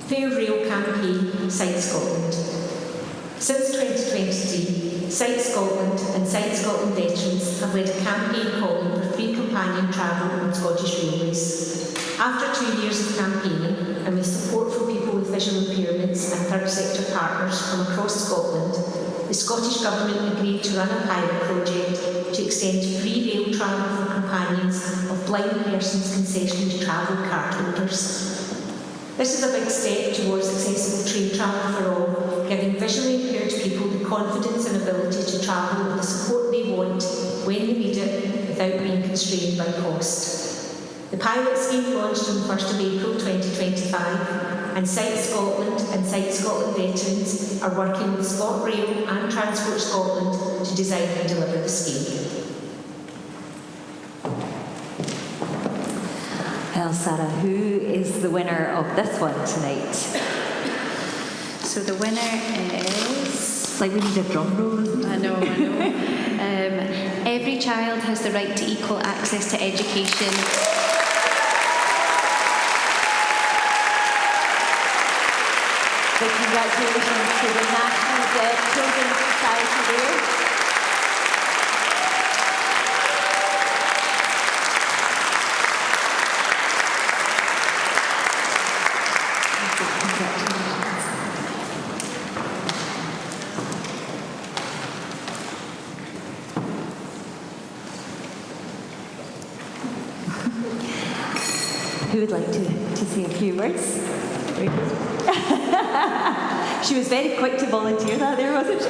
Speaker 11: Fair Rail Campaign, Sight Scotland. Since 2023, Sight Scotland and Sight Scotland veterans have led a campaign calling for free companion travel on Scottish railways. After 2 years of campaigning, and with support from people with visual impairments and third sector partners from across Scotland, the Scottish Government agreed to run a pilot project to extend free rail travel for companions of blind persons concessioned travel card holders. This is a big step towards accessible train travel for all, giving visually impaired people the confidence and ability to travel with the support they want when they need it without being constrained by cost. The pilot scheme launched on the 1st of April 2025, and Sight Scotland and Sight Scotland veterans are working with ScotRail and Transport Scotland to design and deliver the scheme.
Speaker 1: Well, Sarah, who is the winner of this one tonight?
Speaker 2: So the winner is...
Speaker 1: It's like we need a drum roll, isn't it?
Speaker 2: I know. Every child has the right to equal access to education.
Speaker 1: So congratulations to the National Deaf Children's Society there. Who would like to say a few words? She was very quick to volunteer that there, wasn't she?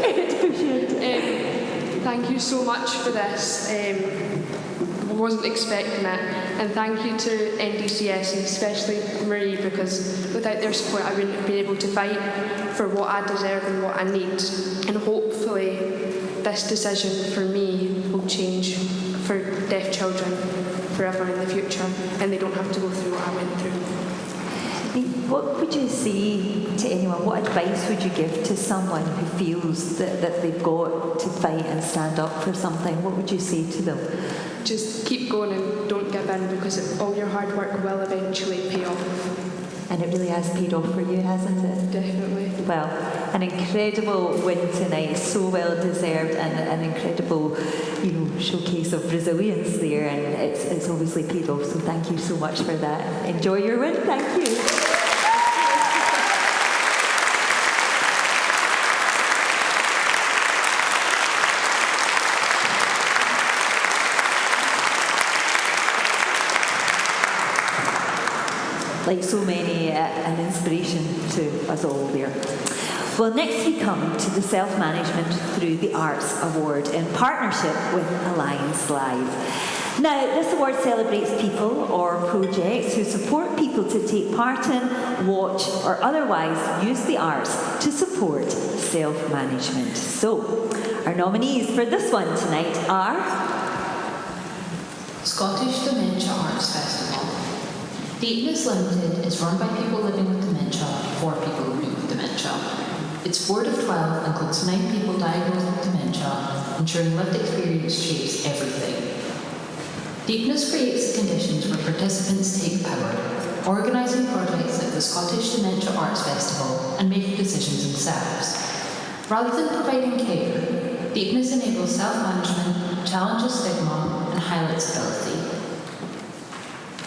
Speaker 12: Thank you so much for this. I wasn't expecting it. And thank you to NDCS and especially Marie, because without their support I wouldn't have been able to fight for what I deserve and what I need. And hopefully this decision for me will change for deaf children forever in the future, and they don't have to go through what I went through.
Speaker 1: What would you say to anyone? What advice would you give to someone who feels that they've got to fight and stand up for something? What would you say to them?
Speaker 12: Just keep going and don't give in, because all your hard work will eventually pay off.
Speaker 1: And it really has paid off for you, hasn't it?
Speaker 12: Definitely.
Speaker 1: Well, an incredible win tonight, so well deserved, and an incredible, showcase of resilience there, and it's obviously paid off. So thank you so much for that. Enjoy your win. Thank you. Like so many, an inspiration to us all there. Well, next we come to the Self-Management Through the Arts Award in partnership with Alliance Live. Now, this award celebrates people or projects who support people to take part in, watch, or otherwise use the arts to support self-management. So, our nominees for this one tonight are
Speaker 13: Scottish Dementia Arts Festival. Deafness Limited is run by people living with dementia for people living with dementia. Its board of 12 includes 9 people diagnosed with dementia, ensuring lived experience shapes everything. Deafness creates the conditions where participants take power, organising projects like the Scottish Dementia Arts Festival and making decisions themselves. Rather than providing care, deafness enables self-management, challenges stigma, and highlights ability.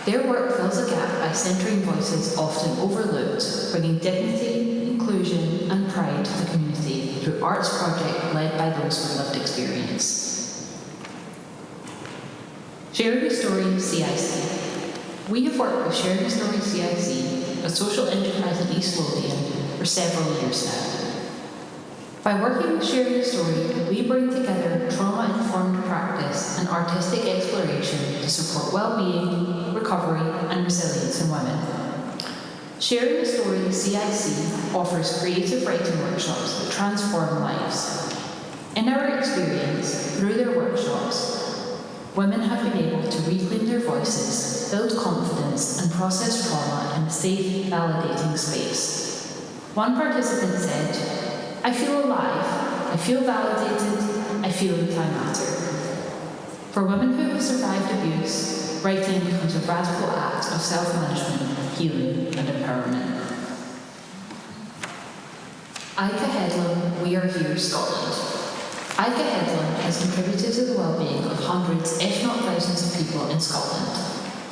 Speaker 13: Their work fills a gap by centering voices often overlooked, bringing dignity, inclusion, and pride to the community through arts project led by those with lived experience. Sharing a Story CIC. We have worked with Sharing a Story CIC, a social enterprise in East Lothian, for several years now. By working with Sharing a Story, we bring together trauma-informed practice and artistic exploration to support well-being, recovery, and resilience in women. Sharing a Story CIC offers creative writing workshops that transform lives. In our experience, through their workshops, women have been able to reclaim their voices, build confidence, and process trauma in a safe, validating space. One participant said, "I feel alive, I feel validated, I feel that I matter." For women who have survived abuse, writing becomes a radical act of self-management, healing, and empowerment. Ica Headlam, We Are Here, Scotland. Ica Headlam has contributed to the well-being of hundreds, if not thousands, of people in Scotland.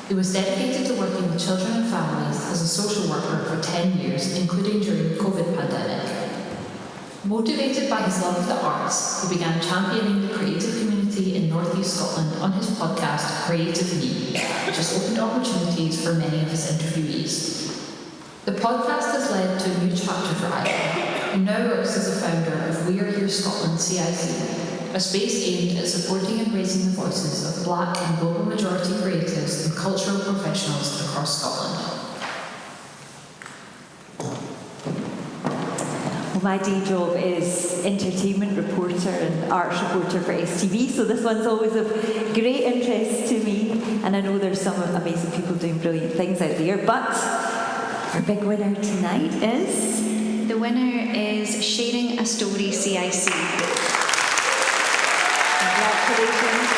Speaker 13: He was dedicated to working with children and families as a social worker for 10 years, including during the COVID pandemic. Motivated by his love of the arts, he began championing the creative community in North East Scotland on his podcast Creative Me, which has opened opportunities for many of his interviewees. The podcast has led to a new chapter for Ida, who now works as a founder of We Are Here Scotland CIC, a space aimed at supporting and raising the voices of Black and global majority creatives and cultural professionals across Scotland.
Speaker 1: My day job is entertainment reporter and arts reporter for STV, so this one's always of great interest to me, and I know there's some amazing people doing brilliant things out there, but our big winner tonight is...
Speaker 2: The winner is Sharing a Story CIC.
Speaker 1: Congratulations.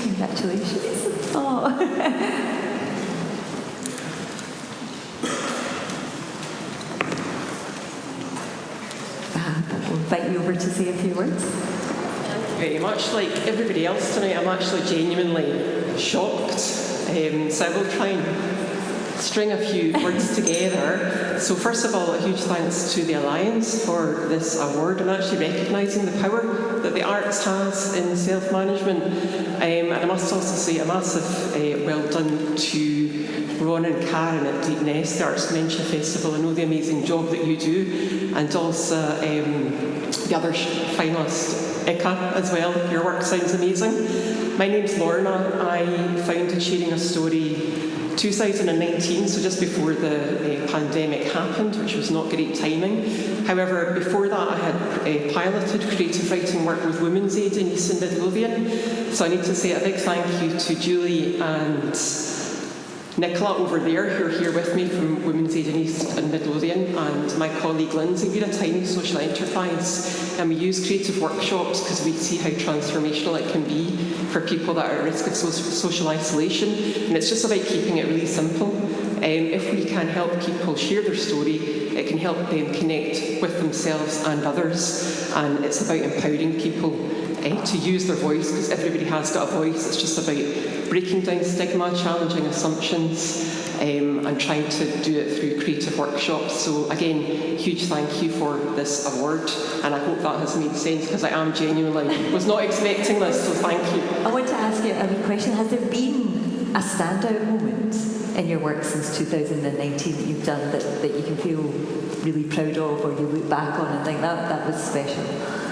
Speaker 1: Congratulations. Oh. We'll invite you over to say a few words.
Speaker 14: Very much like everybody else tonight, I'm actually genuinely shocked. So I will try and string a few words together. So first of all, a huge thanks to the Alliance for this award and actually recognising the power that the arts has in self-management. And I must also say a massive well done to Ron and Karen at Deep Nest, the Arts Dementia Festival. I know the amazing job that you do, and also the other finalist, Ika, as well. Your work sounds amazing. My name's Lorna. I founded Sharing a Story 2019, so just before the pandemic happened, which was not great timing. However, before that I had piloted creative writing work with Women's Aid in East and Midlothian. So I need to say a big thank you to Julie and Nicola over there, who are here with me from Women's Aid in East and Midlothian, and my colleague Lindsay. We're a tiny social enterprise, and we use creative workshops because we see how transformational it can be for people that are at risk of social isolation, and it's just about keeping it really simple. If we can help people share their story, it can help them connect with themselves and others, and it's about empowering people to use their voice, because everybody has got a voice. It's just about breaking down stigma, challenging assumptions, and trying to do it through creative workshops. So again, huge thank you for this award, and I hope that has made sense, because I am genuinely was not expecting this, so thank you.
Speaker 1: I want to ask you a wee question. Has there been a standout moment in your work since 2019 that you've done that you can feel really proud of, or you look back on and think that was special?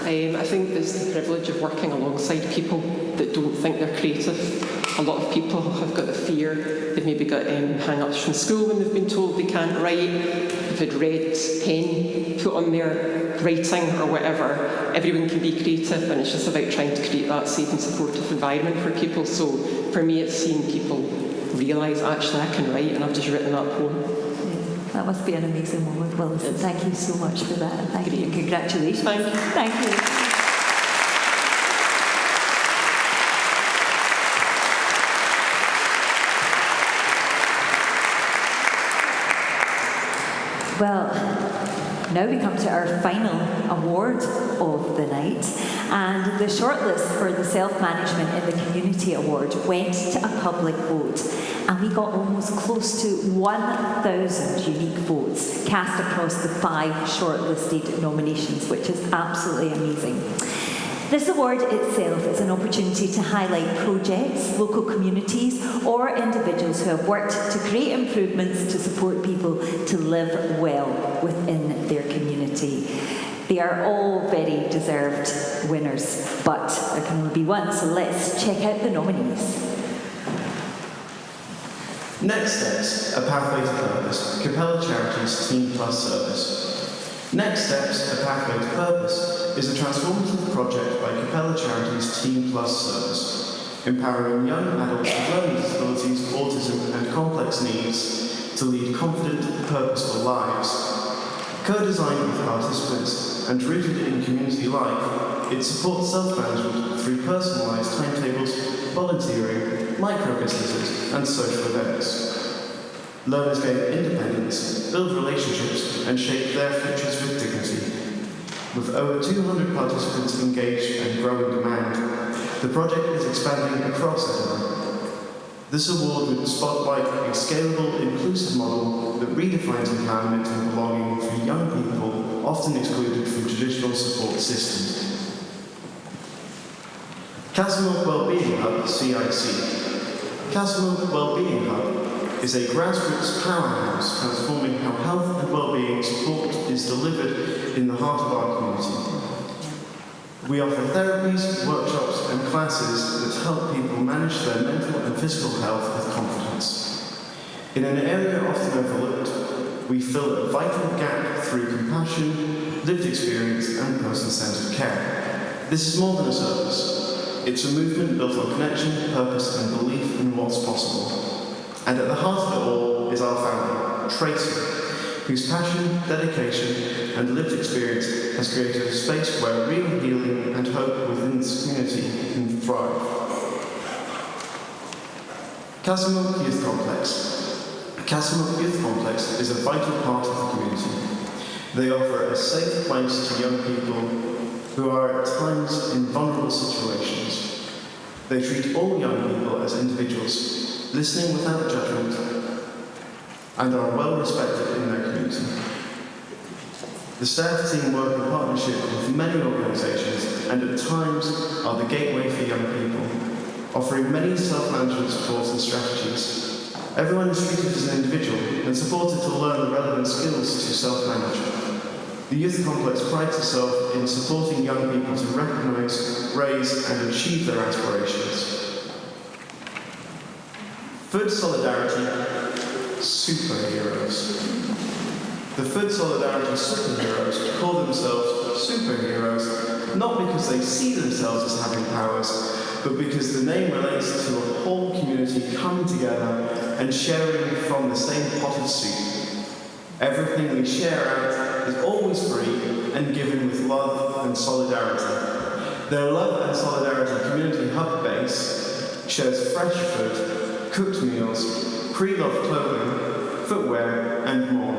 Speaker 14: I think it's the privilege of working alongside people that don't think they're creative. A lot of people have got the fear. They've maybe got hang-ups from school when they've been told they can't write. They've had red pen put on their writing or whatever. Everyone can be creative, and it's just about trying to create that safe and supportive environment for people. So for me, it's seeing people realise, actually, I can write, and I've just written that poem.
Speaker 1: That must be an amazing moment. Well, listen, thank you so much for that. Thank you and congratulations.
Speaker 14: Thank you.
Speaker 1: Thank you. Well, now we come to our final award of the night, and the shortlist for the Self-Management in the Community Award went to a public vote, and we got almost close to 1,000 unique votes cast across the 5 shortlisted nominations, which is absolutely amazing. This award itself is an opportunity to highlight projects, local communities or individuals who have worked to create improvements to support people to live well within their community. They are all very deserved winners, but there can only be one, so let's check out the nominees.
Speaker 15: Next Steps, A Pathway to Purpose, Capella Charities Team Plus Service. Next Steps, A Pathway to Purpose is a transformative project by Capella Charities Team Plus Service, empowering young adults with learning disabilities, autism and complex needs to lead confident, purposeful lives. Co-designed with participants and rooted in community life, it supports self-management through personalised timetables, volunteering, micro-businesses and social events. Learners gain independence, build relationships and shape their futures with dignity. With over 200 participants engaged and growing demand, the project is expanding across Edinburgh. This award would spotlight a scalable, inclusive model that redefines empowerment and belonging for young people often excluded from traditional support systems. Castlemilk Wellbeing Hub, CIC. Castlemilk Wellbeing Hub is a grassroots powerhouse transforming how health and wellbeing support is delivered in the heart of our community. We offer therapies, workshops and classes that help people manage their mental and physical health with confidence. In an area often overlooked, we fill a vital gap through compassion, lived experience and person-centred care. This is more than a service. It's a movement built on connection, purpose and belief in what's possible. And at the heart of it all is our founder, Tracy, whose passion, dedication and lived experience has created a space where real healing and hope within this community can thrive. Castlemilk Youth Complex. Castlemilk Youth Complex is a vital part of the community. They offer a safe place to young people who are at times in vulnerable situations. They treat all young people as individuals, listening without judgment, and are well respected in their community. The staff team work in partnership with many organisations and at times are the gateway for young people, offering many self-management supports and strategies. Everyone is treated as an individual and supported to learn the relevant skills to self-manage. The Youth Complex prides itself in supporting young people to recognise, raise and achieve their aspirations. Food Solidarity Superheroes. The Food Solidarity Superheroes call themselves superheroes not because they see themselves as having powers, but because the name relates to a whole community coming together and sharing from the same pot of soup. Everything we share out is always free and given with love and solidarity. Their Love and Solidarity Community Hub base shares fresh food, cooked meals, pre-loved clothing, footwear and more,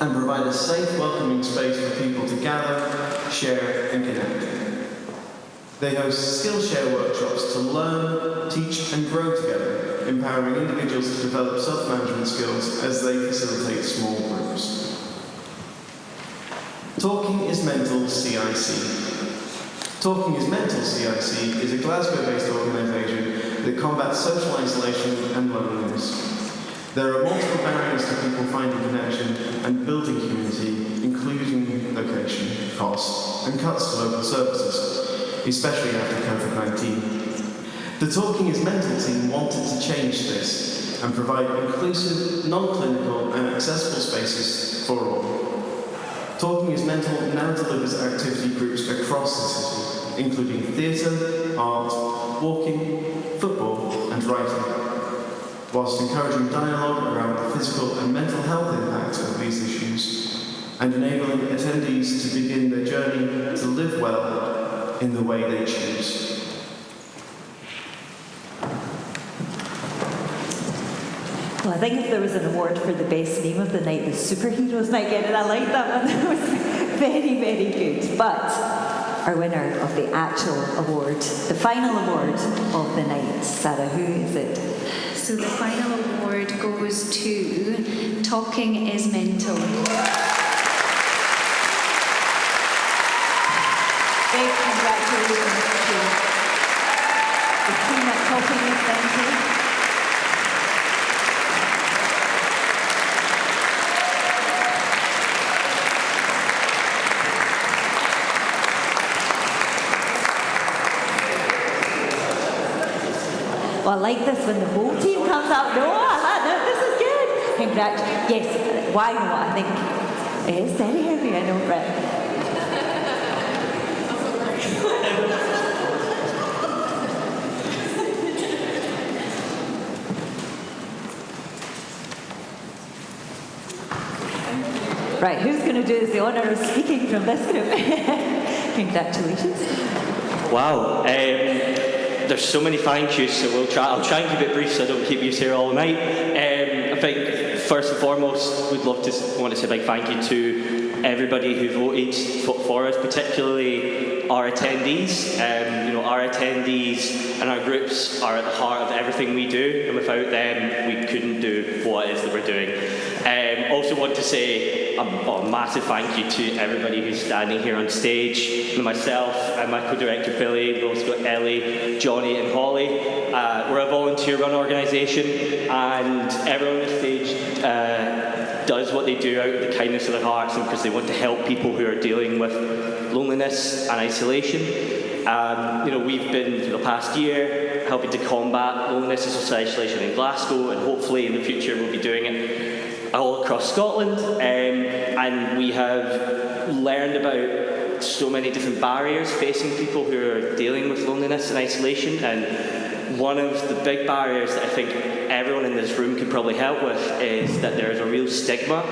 Speaker 15: and provide a safe, welcoming space for people to gather, share and connect. They host Skillshare workshops to learn, teach and grow together, empowering individuals to develop self-management skills as they facilitate small groups. Talking is Mental CIC. Talking is Mental CIC is a Glasgow-based organisation that combats social isolation and loneliness. There are multiple barriers to people finding connection and building community, including location, cost, and cuts to local services, especially after COVID-19. The Talking is Mental team wanted to change this and provide inclusive, non-clinical and accessible spaces for all. Talking is Mental now delivers activity groups across the city, including theatre, art, walking, football and writing, whilst encouraging dialogue around the physical and mental health impact of these issues and enabling attendees to begin their journey to live well in the way they choose.
Speaker 1: Well, I think if there was an award for the best name of the night, the superheroes might get it. I like that one. That was very, very good. But our winner of the actual award, the final award of the night, Sarah, who is it?
Speaker 2: So the final award goes to Talking is Mental.
Speaker 1: Big congratulations to the team at Talking is Mental. Well, I like this when the whole team comes up. No, I like that. This is good. Congratulations. Yes, why not? I think it is very heavy, I know, Brett. Right, who's going to do us the honour of speaking from this group? Congratulations.
Speaker 16: Wow. There's so many thank yous, so I'll try and keep it brief so I don't keep you here all night. I think first and foremost, we'd want to say a big thank you to everybody who voted for us, particularly our attendees. Our attendees and our groups are at the heart of everything we do, and without them, we couldn't do what it is that we're doing. Also want to say a massive thank you to everybody who's standing here on stage, and myself and my co-director Billy, we've also got Ellie, Johnny and Holly. We're a volunteer-run organisation, and everyone on the stage does what they do out of the kindness of their hearts and because they want to help people who are dealing with loneliness and isolation. We've been, for the past year, helping to combat loneliness and social isolation in Glasgow, and hopefully in the future we'll be doing it all across Scotland. And we have learned about so many different barriers facing people who are dealing with loneliness and isolation. And one of the big barriers that I think everyone in this room could probably help with is that there is a real stigma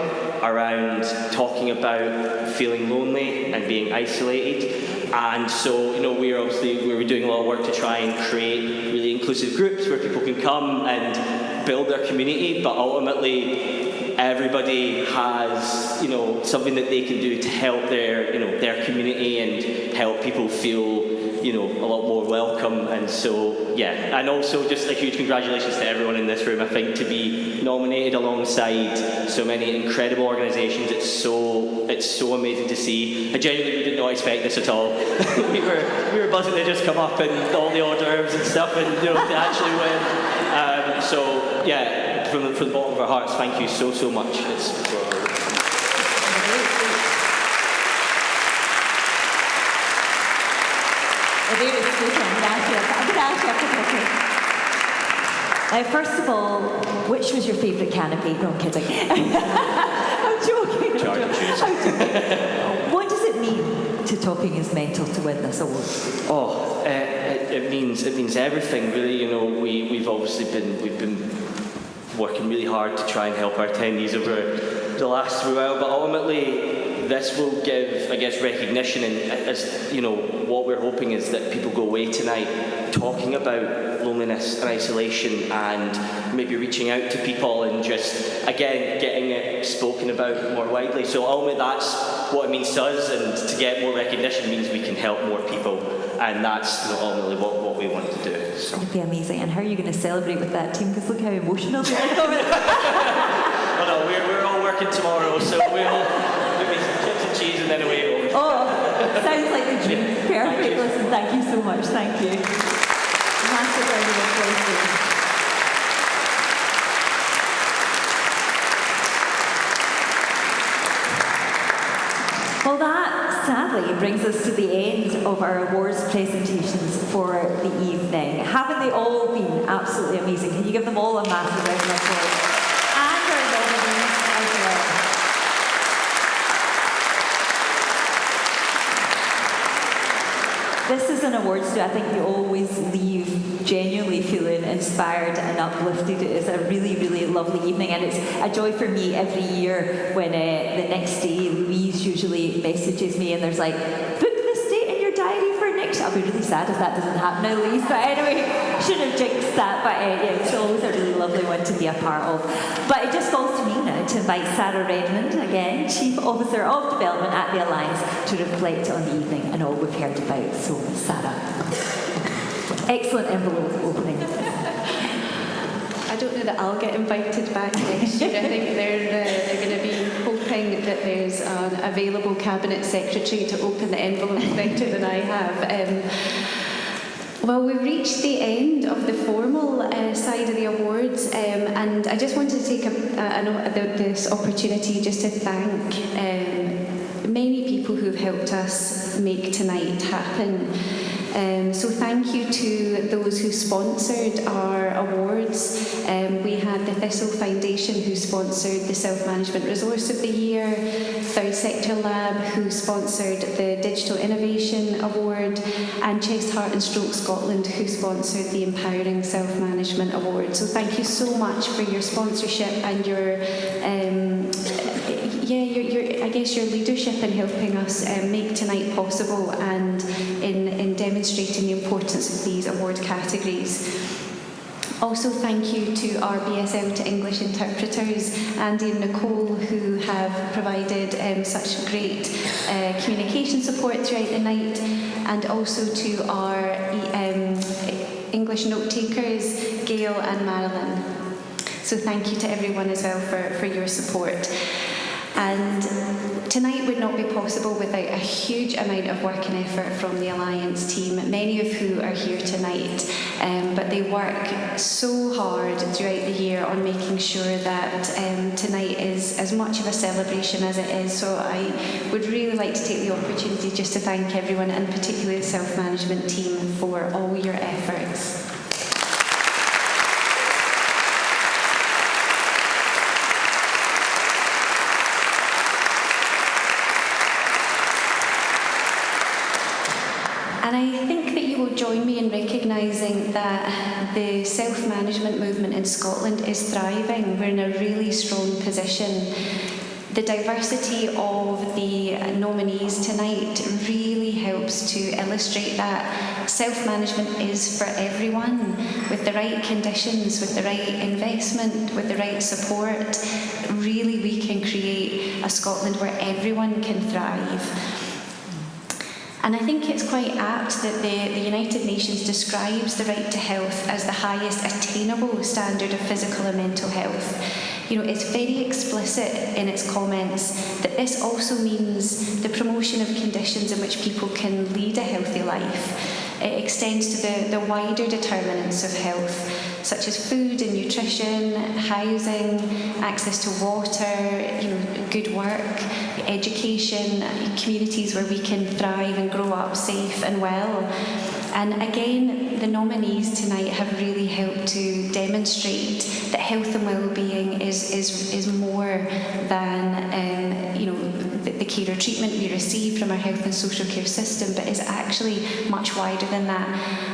Speaker 16: around talking about feeling lonely and being isolated. And so, we're doing a lot of work to try and create really inclusive groups where people can come and build their community, but ultimately everybody has, something that they can do to help their community and help people feel, a lot more welcome. And so, yeah, and also just a huge congratulations to everyone in this room. I think to be nominated alongside so many incredible organisations, it's so amazing to see. I genuinely did not expect this at all. we were buzzing to just come up and all the hors d'oeuvres and stuff, and to actually win. So yeah, from the bottom of our hearts, thank you so much.
Speaker 1: First of all, which was your favourite canopy? No, I'm kidding. I'm joking. What does it mean to Talking is Mental to win this award?
Speaker 16: It means everything, really. We've obviously been working really hard to try and help our attendees over the last while, but ultimately this will give, I guess, recognition, and as what we're hoping is that people go away tonight talking about loneliness and isolation and maybe reaching out to people and just, again, getting it spoken about more widely. So ultimately that's what it means to us, and to get more recognition means we can help more people, and that's ultimately what we want to do. So.
Speaker 1: It'd be amazing. And how are you going to celebrate with that team? Because look how emotional they are coming.
Speaker 16: Well, no, we're all working tomorrow, so we'll maybe some chips and cheese and then away home.
Speaker 1: Oh, sounds like the dream. Perfect. Listen, thank you so much. Thank you. Massive round of applause. Well, that sadly brings us to the end of our awards presentations for the evening. Haven't they all been absolutely amazing? Can you give them all a massive round of applause? And our nominees as well. This is an awards day. I think you always leave genuinely feeling inspired and uplifted. It is a really, really lovely evening, and it's a joy for me every year when the next day Louise usually messages me and there's like, book this date in your diary for next. I'll be really sad if that doesn't happen now, Louise, but anyway, shouldn't have jinxed that, but yeah, it's always a really lovely one to be a part of. But it just falls to me now to invite Sarah Redmond, again, Chief Officer of Development at the Alliance, to reflect on the evening and all we've heard about. So, Sarah. Excellent envelope opening.
Speaker 2: I don't know that I'll get invited back next year. I think they're going to be hoping that there's an available cabinet secretary to open the envelopes better than I have. Well, we've reached the end of the formal side of the awards, and I just wanted to take this opportunity just to thank many people who've helped us make tonight happen. So thank you to those who sponsored our awards. We had the Thistle Foundation, who sponsored the Self-Management Resource of the Year, Third Sector Lab, who sponsored the Digital Innovation Award, and Chest, Heart and Stroke Scotland, who sponsored the Empowering Self-Management Award. So thank you so much for your sponsorship and your I guess your leadership in helping us make tonight possible and in demonstrating the importance of these award categories. Also, thank you to our BSL to English interpreters, Andy and Nicole, who have provided such great communication support throughout the night, and also to our English note takers, Gail and Marilyn. So thank you to everyone as well for your support. And tonight would not be possible without a huge amount of work and effort from the Alliance team, many of who are here tonight. But they work so hard throughout the year on making sure that tonight is as much of a celebration as it is. So I would really like to take the opportunity just to thank everyone, and particularly the self-management team, for all your efforts. And I think that you will join me in recognising that the self-management movement in Scotland is thriving. We're in a really strong position. The diversity of the nominees tonight really helps to illustrate that self-management is for everyone, with the right conditions, with the right investment, with the right support. Really, we can create a Scotland where everyone can thrive. And I think it's quite apt that the United Nations describes the right to health as the highest attainable standard of physical and mental health. You know, it's very explicit in its comments that this also means the promotion of conditions in which people can lead a healthy life. It extends to the wider determinants of health, such as food and nutrition, housing, access to water, good work, education, communities where we can thrive and grow up safe and well. And again, the nominees tonight have really helped to demonstrate that health and well-being is more than the care or treatment we receive from our health and social care system, but is actually much wider than that,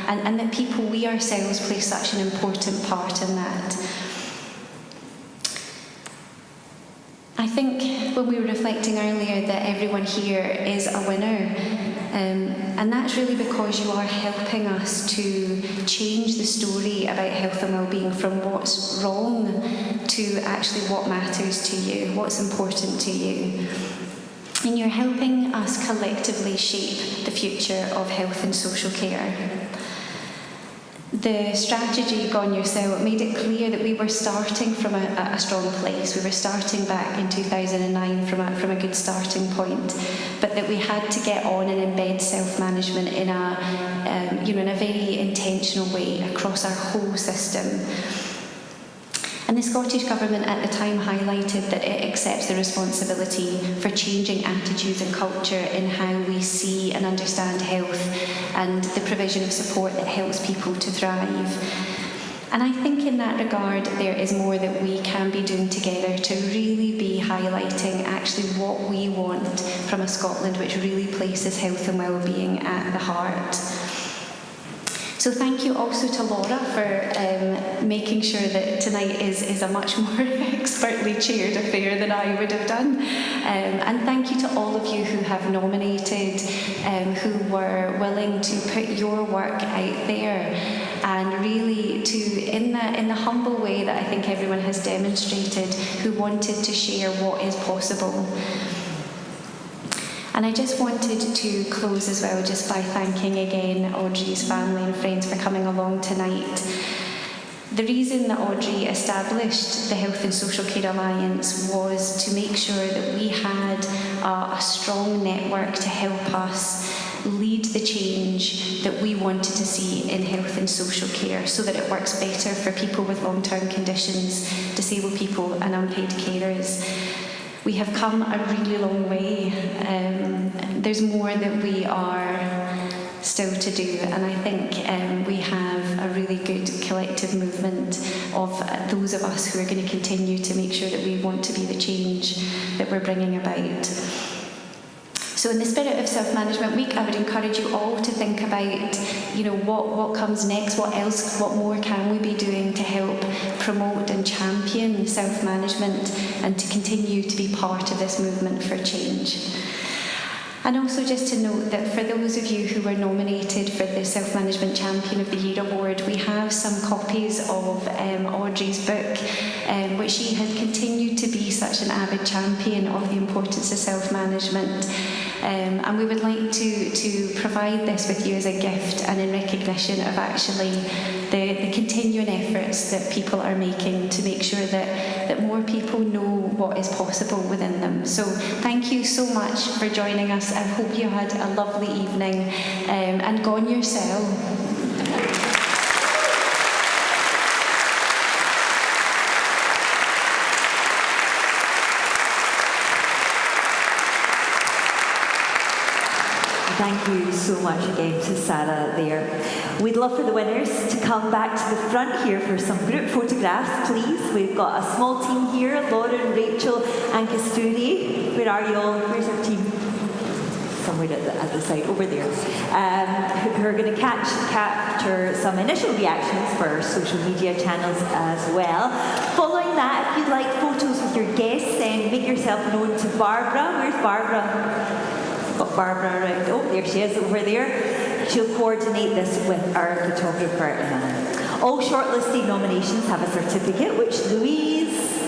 Speaker 2: and that people, we ourselves, play such an important part in that. I think when we were reflecting earlier that everyone here is a winner, and that's really because you are helping us to change the story about health and well-being from what's wrong to actually what matters to you, what's important to you. And you're helping us collectively shape the future of health and social care. The strategy, Gone Yourself, made it clear that we were starting from a strong place. We were starting back in 2009 from a good starting point, but that we had to get on and embed self-management in a very intentional way across our whole system. And the Scottish Government at the time highlighted that it accepts the responsibility for changing attitudes and culture in how we see and understand health and the provision of support that helps people to thrive. And I think in that regard, there is more that we can be doing together to really be highlighting actually what we want from a Scotland which really places health and well-being at the heart. So thank you also to Laura for making sure that tonight is a much more expertly chaired affair than I would have done. And thank you to all of you who have nominated, who were willing to put your work out there, and really to, in the humble way that I think everyone has demonstrated, who wanted to share what is possible. And I just wanted to close as well just by thanking again Audrey's family and friends for coming along tonight. The reason that Audrey established the Health and Social Care Alliance was to make sure that we had a strong network to help us lead the change that we wanted to see in health and social care, so that it works better for people with long-term conditions, disabled people and unpaid carers. We have come a really long way. There's more that we are still to do, and I think we have a really good collective movement of those of us who are going to continue to make sure that we want to be the change that we're bringing about. So in the spirit of Self-Management Week, I would encourage you all to think about, what comes next, what more can we be doing to help promote and champion self-management and to continue to be part of this movement for change. And also just to note that for those of you who were nominated for the Self-Management Champion of the Year Award, we have some copies of Audrey's book, which she has continued to be such an avid champion of the importance of self-management. And we would like to provide this with you as a gift and in recognition of actually the continuing efforts that people are making to make sure that more people know what is possible within them. So thank you so much for joining us. I hope you had a lovely evening and go on yourself.
Speaker 1: Thank you so much again to Sarah there. We'd love for the winners to come back to the front here for some group photographs, please. We've got a small team here, Lauren, Rachel and Kasturi. Where are you all? Where's our team? Somewhere at the side, over there. Who are going to capture some initial reactions for our social media channels as well. Following that, if you'd like photos with your guests, then make yourself known to Barbara. Where's Barbara? Got Barbara around. Oh, there she is over there. She'll coordinate this with our photographer, Anna. All shortlisted nominations have a certificate which Louise,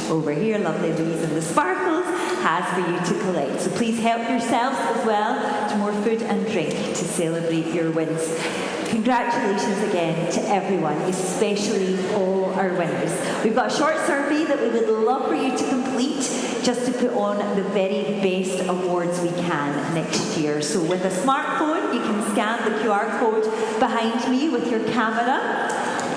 Speaker 1: over here, lovely Louise in the sparkles, has for you to collect. So please help yourselves as well to more food and drink to celebrate your wins. Congratulations again to everyone, especially all our winners. We've got a short survey that we would love for you to complete just to put on the very best awards we can next year. So with a smartphone, you can scan the QR code behind me with your camera,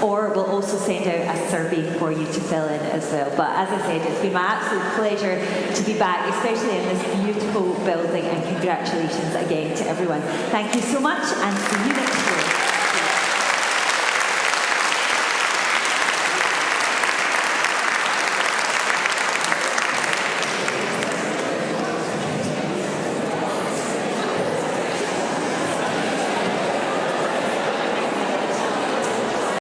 Speaker 1: or we'll also send out a survey for you to fill in as well. But as I said, it's been my absolute pleasure to be back, especially in this beautiful building, and congratulations again to everyone. Thank you so much, and see you next year.